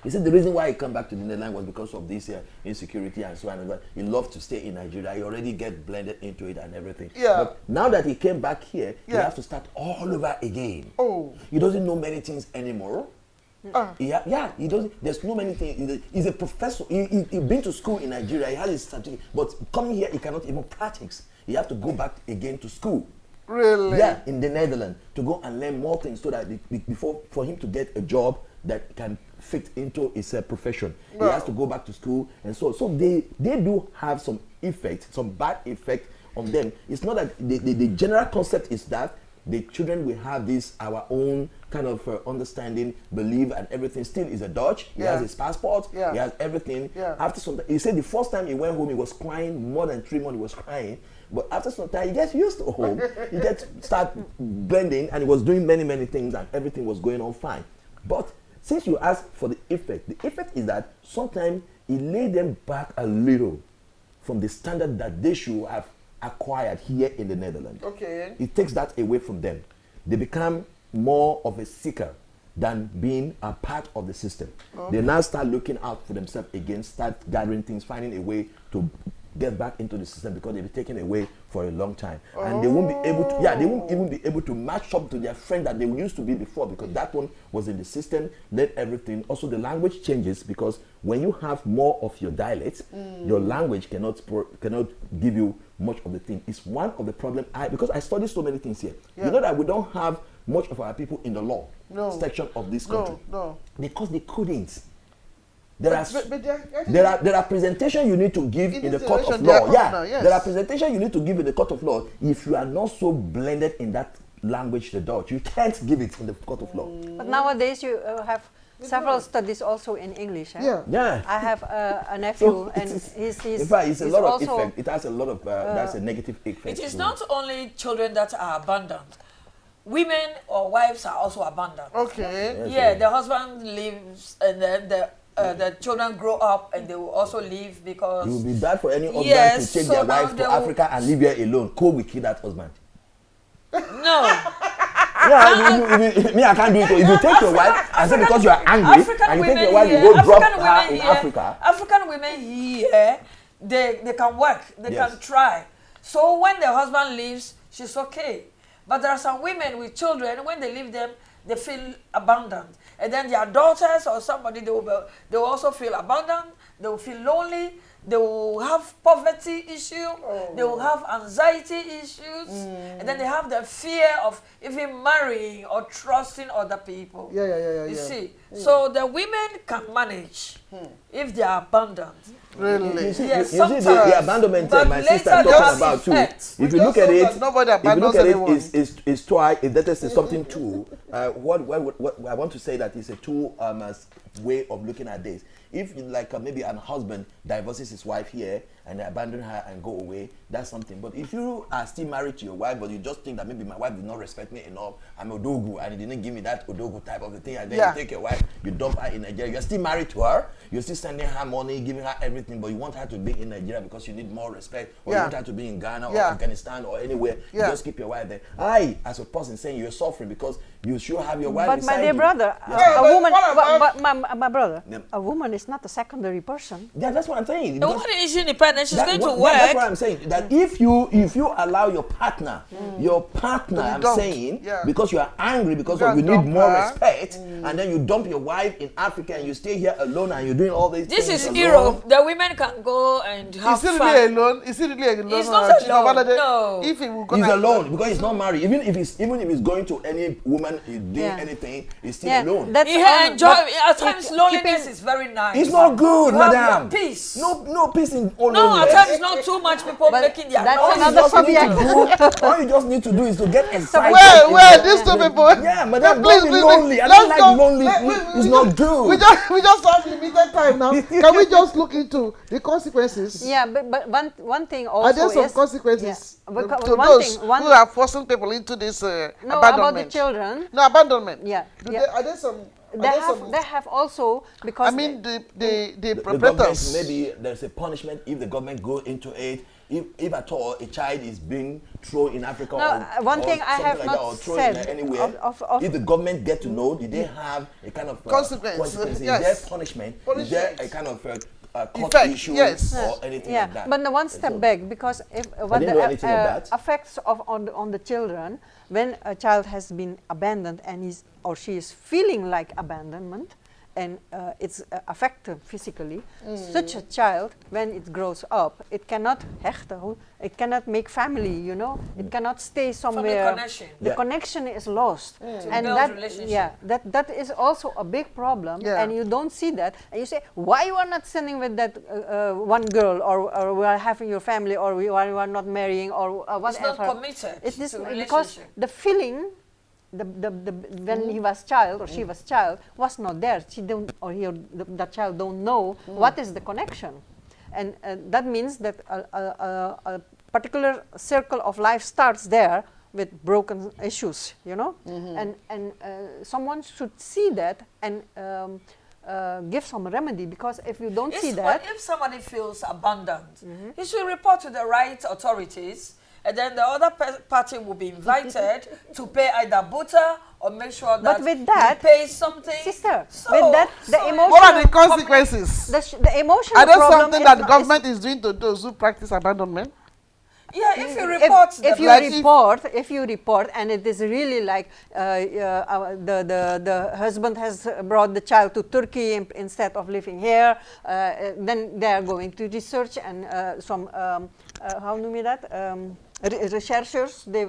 He said the reason why he came back to the Netherlands was because of this insecurity and so on. He loved to stay in Nigeria. He already get blended into it and everything. Yeah. But now that he came back here, he has to start all over again. He doesn't know many things anymore. He doesn't. There's no many things. He's a professor. He's been to school in Nigeria. He has his certificate. But coming here, he cannot even practice. He has to go back again to school. Really? Yeah, in the Netherlands to go and learn more things so that for him to get a job that can fit into his profession, he has to go back to school and so they do have some effect, some bad effect on them. It's not that the general concept is that the children will have this our own kind of understanding, belief, and everything. Still is a Dutch. He has his passport. He has everything. After some time, he said the first time he went home, he was crying more than 3 months. He was crying. But after some time, he gets used to home. He gets start blending, and he was doing many things, and everything was going on fine. But since you asked for the effect is that sometimes he laid them back a little from the standard that they should have acquired here in the Netherlands. Okay. It takes that away from them. They become more of a seeker than being a part of the system. They now start looking out for themselves again, start gathering things, finding a way to get back into the system because they'll be taken away for a long time. And they won't be able to, they won't even be able to match up to their friend that they used to be before because that one was in the system, let everything. Also, the language changes because when you have more of your dialects, your language cannot give you much of the thing. It's one of the problems because I study so many things here. You know that we don't have much of our people in the law section of this country. Because they couldn't. There are presentations you need to give in the court of law. There are presentations you need to give in the court of law. If you are not so blended in that language, the Dutch, you can't give it in the court of law. But nowadays you have several studies also in English. Yeah. I have a nephew, and he's in fact, it's a lot of effect. It has a lot of that's a negative effect. It is not only children that are abandoned. Women or wives are also abandoned. Okay. Yes, the husband leaves, and then the children grow up and they will also leave because... It would be bad for any husband to take their wife to Africa and leave her alone. Co will kill that husband. No. Me, I can't do it. If you take your wife and say because you are angry and you take your wife, you go drop her in Africa. African women here, they can work, they can try. So when the husband leaves, she's okay. But there are some women with children, when they leave them, they feel abandoned. And then their daughters or somebody, they will also feel abandoned, they will feel lonely, they will have poverty issues, they will have anxiety issues, and then they have the fear of even marrying or trusting other people. You see? So the women can manage if they are abandoned. Really? You see the abandonment my sister talking about too. If you look at it, it's twice. That is something too. What I want to say that is a two way of looking at this. If maybe an husband divorces his wife here and abandon her and go away, that's something. But if you are still married to your wife, but you just think that maybe my wife did not respect me enough, I'm Odogu and he didn't give me that Odogu type of the thing, and then you take your wife, you dump her in Nigeria, you're still married to her, you're still sending her money, giving her everything, but you want her to be in Nigeria because you need more respect, or you want her to be in Ghana or Afghanistan or anywhere, you just keep your wife there. I, as a person, saying you're suffering because you should have your wife beside you. But my dear brother, a woman, my brother, a woman is not a secondary person. Yeah, that's what I'm saying. The woman is independent. and then she's going to That's work. what I'm saying. That if you allow your partner, I'm dumped. saying, Yeah. because you are angry because You of you can't need dump more her. respect, and then you dump your wife in Africa and you stay here alone and you're doing all these This things is alone. Europe. The women can go and have Is he fun. really alone? Is he really alone? He's not alone, no. If he will go He's like- alone because he's not married. Even if he's going to any woman, he's doing Yeah. anything, he's still Yeah, alone. that's He all, enjoy. but At times, loneliness keeping- is very nice. It's not good, You have madam. your peace. No peace in all No, loneliness. at times not too much people But making their that's noise. another All you subject. just need to do is to get excited. Where these two people? Yeah, madam, Please, don't be please, lonely. I let's don't like go. lonely. It's not good. We just have limited time now. Can we just look into the consequences? Yeah, but one thing also Are there some is consequences Yeah, because to one those thing- one- who are forcing people into this no, abandonment? about the children. No, abandonment. Yeah, Do yeah. Are there some? They have also because I mean, the The government, perpetrators. maybe there's a punishment if the government go into it. If at all a child is being thrown in Africa No, or one thing I something have like not that, or thrown said anywhere, of- if the government get to know, did they have a kind of Consequence, Is yes. there punishment? Is there a kind of court Effect, issue yes. or anything yeah, like that? but the one step So- back, because if what didn't the know anything of that. effects on the children when a child has been abandoned and he's or she is feeling like abandonment and it's affected physically, such a child when it grows up, it cannot hechten, it cannot make family, you know, it cannot stay somewhere. connection. The Yeah. connection is lost, and build that relationship. that is also a big problem, Yeah. and you don't see that, and you say, why you are not sitting with that one girl, or we are having your family, or we are not marrying, or It's whatever. not committed It is to because relationship. the feeling, when he was child or she was child, was not there. She don't, or he, or the child don't know what is the connection, and that means that a particular circle of life starts there with broken issues, you know, and someone should see that and give some remedy, because if you don't see that, If somebody feels abandoned, he should report to the right authorities, and then the other party will be invited to pay either butter or make sure that But with that, he pays something. sister, So- with that, the so emotional, What are the consequences? the emotional Are there problem something is that the not- government is doing to those who practice abandonment? Yeah, if you report if them, you like if you report and it is really like the husband has brought the child to Turkey instead of living here, then they are going to research and some how noem je dat? Researchers, they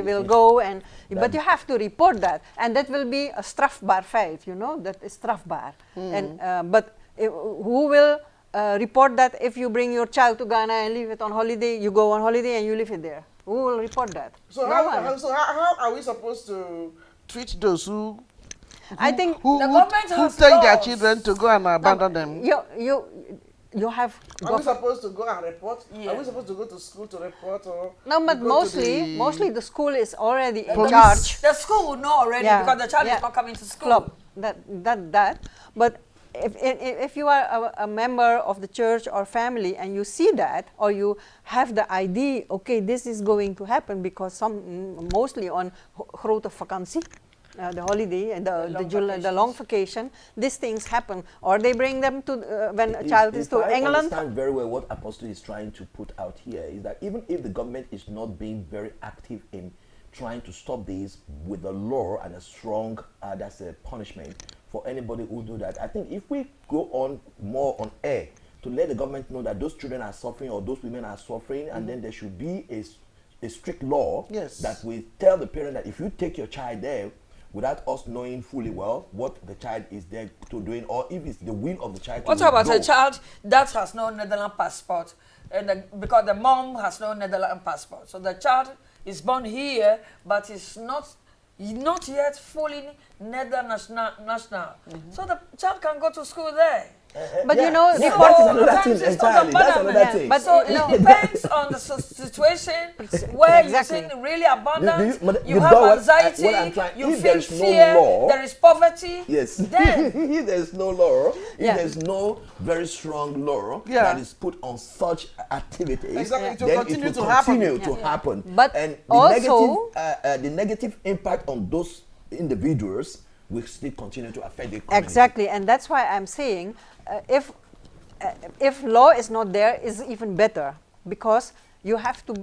will go and but you have to report that, and that will be a strafbaar feit, you know, that is strafbaar. And but who will report that if you bring your child to Ghana and leave it on holiday, you go on holiday and you leave it there? Who will report that? So No one. how are we supposed to treat those who I think who The government who has take their laws. children to go and abandon them? you have Are we supposed to go and report? Yeah. Are we supposed to go to school to report, or no, but to go to mostly the school is already in Police. charge. the school will know already Yeah, because the child yeah. is not coming to school. Club, that. But if you are a member of the church or family and you see that, or you have the idea, okay, this is going to happen because mostly on grote vakantie, the holiday and the long vacation, these things happen, or they bring them to when a child is to I England. understand very well what Apostle is trying to put out here is that even if the government is not being very active in trying to stop this with a law and a strong that's a punishment for anybody who do that, I think if we go on more on air to let the government know that those children are suffering or those women are suffering, and then there should be a strict law Yes. that will tell the parent that if you take your child there without us knowing fully well what the child is there to doing, or if it's the will of the child What to about go. a child that has no Netherlands passport, and because the mom has no Netherlands passport, so the child is born here but is not yet fully Netherlands national, so the child can go to school there. But you know, yeah, report- that is another Sometimes thing it's not entirely. That's abandonment, another yeah, thing. but So no. it depends on the situation where Exactly. you're really abundant, but you you have know what anxiety, what I'm trying- you if feel there's no fear, law- there is poverty. Yes. Then If there's no law, if Yeah. there's no very strong law Yeah. that is put on such activities, Exactly, it will then continue it will to happen. continue to happen. But and also- the negative impact on those individuals will still continue to affect the economy. Exactly, and that's why I'm saying if if law is not there, is even better, because you have to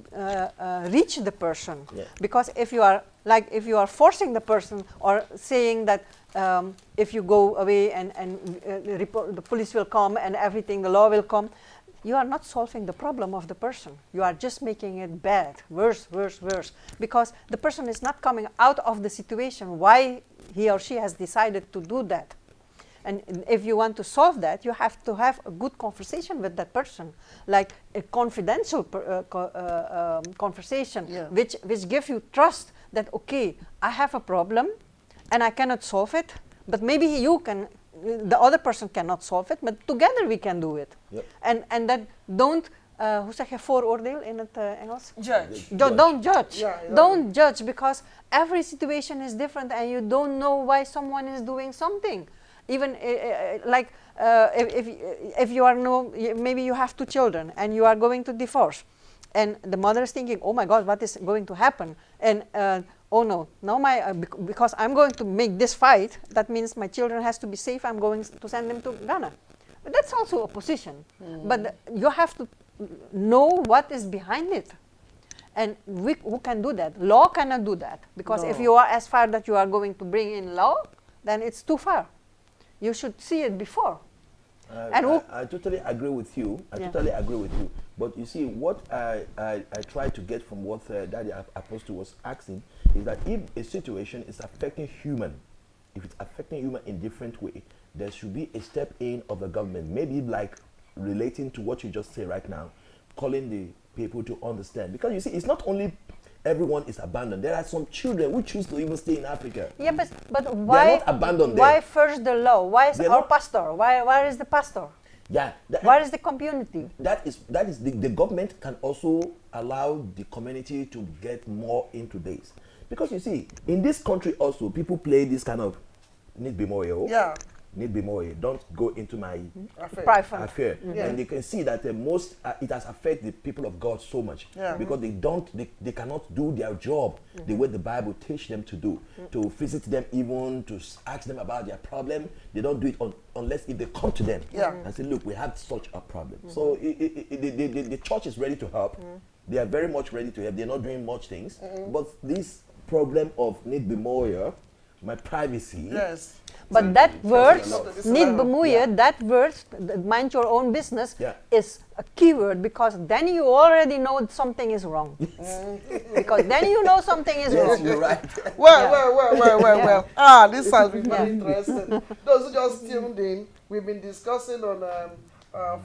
reach the person. Yeah. Because if you are forcing the person, or saying that if you go away and report, the police will come and everything, the law will come, you are not solving the problem of the person. You are just making it bad, worse, worse, worse. Because the person is not coming out of the situation why he or she has decided to do that. And if you want to solve that, you have to have a good conversation with that person, like a confidential conversation, which gives you trust that, okay, I have a problem and I cannot solve it, but maybe you can, the other person cannot solve it, but together we can do it. Yep. En dat don't, hoe zeg je vooroordeel in het Engels? Judge. Don't judge. Yeah, yeah. Don't judge, because every situation is different and you don't know why someone is doing something. Even like if you are maybe you have 2 children and you are going to divorce, and the mother is thinking, oh my God, what is going to happen? And oh no, now because I'm going to make this fight, that means my children has to be safe, I'm going to send them to Ghana. But that's also a position. But you have to know what is behind it. And who can do that? Law cannot do that, because if you are as far that you are going to bring in law, then it's too far. You should see it before. I totally agree with you. Totally agree with you. But you see, what I try to get from what Daddy Apostle was asking is that if a situation is affecting human, if it's affecting human in different way, there should be a step in of the government, maybe like relating to what you just say right now, calling the people to understand. Because you see, it's not only everyone is abandoned. There are some children who choose to even stay in Africa. Yeah, but why? They are not abandoned why there. first the law? Why is our pastor? Where is the pastor? Yeah. Where is the community? That is the government can also allow the community to get more into this. Because you see, in this country also, people play this kind of need be more. Yeah. Need be more. Don't go into my Yeah. affair. And they can see that most it has affected the people of God so much, because they cannot do their job the way the Bible teach them to do, to visit them, even to ask them about their problem. They don't do it unless if they come to them and say, look, we have such a problem. So the church is ready to help. They are very much ready to help. They're not doing much things, but this problem of need be more, my privacy. Yes. But that word, niet bemoeien, that word, mind your own business, is a key word, because then you already know something is wrong. Because then you know something is wrong. You're right. Well. This has been very interesting. Those who just tuned in, we've been discussing on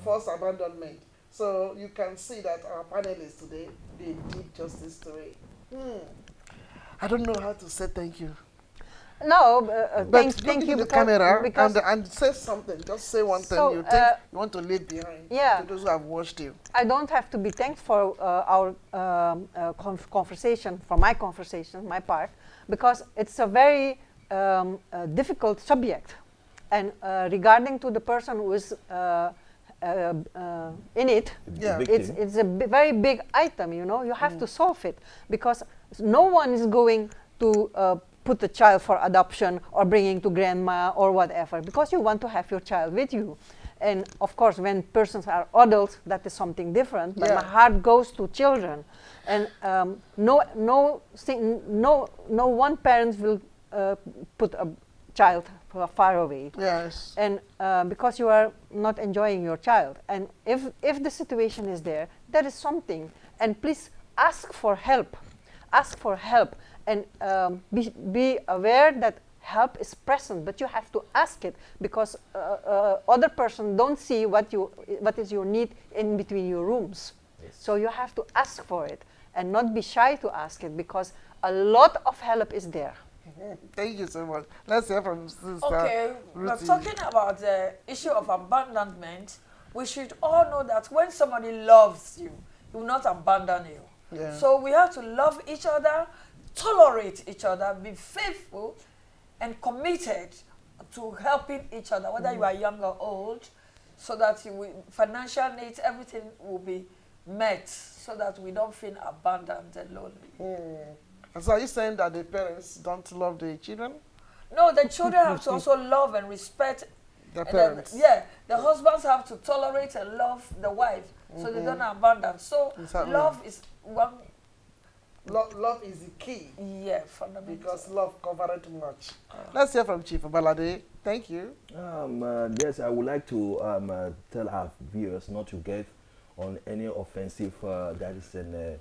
forced abandonment. So you can see that our panelists today, they did justice to it. I don't know how to say thank you. No, But thank you the because camera and say something. Just say one thing you think you want to leave behind to those who have watched you. I don't have to be thanked for our conversation, for my conversation, my part, because it's a very difficult subject. And regarding to the person who is in it, it's a very big item, you know. You have to solve it, because no one is going to put the child for adoption or bringing to grandma or whatever, because you want to have your child with you. And of course, when persons are adults, that is something different. But my heart goes to children, and no one parent will put a child far away. Yes. And because you are not enjoying your child, and if the situation is there is something. And please ask for help. Ask for help. And be aware that help is present, but you have to ask it, because other person don't see what is your need in between your rooms. Yes. So you have to ask for it and not be shy to ask it, because a lot of help is there. Thank you so much. Let's hear from Sister Okay, we're Ruthie. talking about the issue of abandonment. We should all know that when somebody loves you, he will not abandon you. Yeah. So we have to love each other, tolerate each other, be faithful and committed to helping each other, whether you are young or old, so that financial needs, everything will be met, so that we don't feel abandoned and lonely. And so are you saying that the parents don't love the children? No, the children have to also love and respect The And parents. then, the husbands have to tolerate and love the wife, so they don't abandon. So Exactly. love is one, Love is the key. fundamental. Because love covers too much. Let's hear from Chief Balade. Thank you. Yes, I would like to tell our viewers not to get on any offensive that is in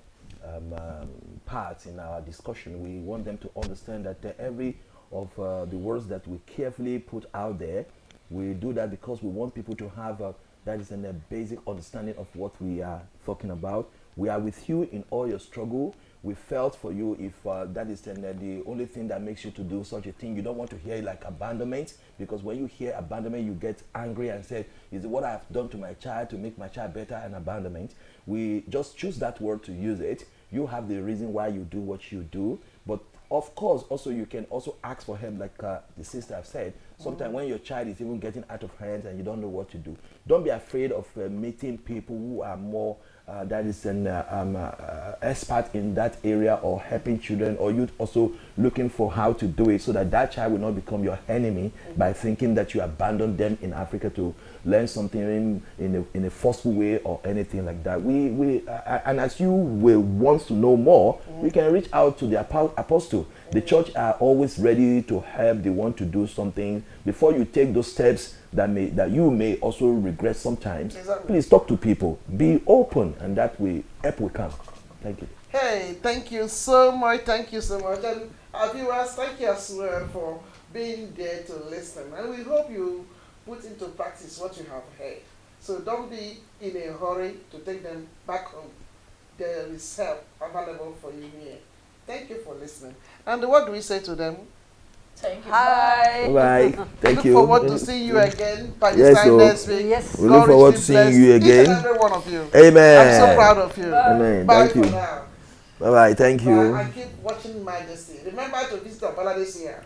part in our discussion. We want them to understand that every of the words that we carefully put out there, we do that because we want people to have that is a basic understanding of what we are talking about. We are with you in all your struggle. We felt for you if that is the only thing that makes you to do such a thing. You don't want to hear it like abandonment, because when you hear abandonment, you get angry and say, is it what I have done to my child to make my child better? And abandonment. We just choose that word to use it. You have the reason why you do what you do. But of course, also you can also ask for help, like the sister have said. Sometimes when your child is even getting out of hand and you don't know what to do, don't be afraid of meeting people who are more that is an expert in that area, or helping children, or you also looking for how to do it so that that child will not become your enemy by thinking that you abandoned them in Africa to learn something in a forceful way or anything like that. And as you will want to know more, we can reach out to the apostle. The church are always ready to help. They want to do something. Before you take those steps that you may also regret sometimes, please talk to people. Be open, and that way help will come. Thank you. Hey, thank you so much. Thank you so much. And our viewers, thank you as well for being there to listen. And we hope you put into practice what you have heard. So don't be in a hurry to take them back home. There is help available for you here. Thank you for listening. And what do we say to them? Thank you. Hi. Bye. Thank Look you. forward to seeing you again by this Yes, time so next week. Yes. We look forward to seeing you Each again. and every one of you. Amen. I'm so proud of you. Amen. Bye Thank for you. now. Bye bye. Thank you. Bye. And keep watching Majesty. Remember to visit our Balade this year.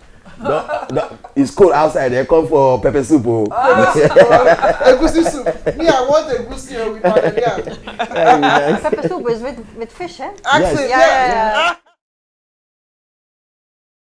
It's cold outside. They come for pepper soup. Egusi soup. Me, I want egusi with my Nice. Pepper soup is with fish, eh? Accent, Yeah.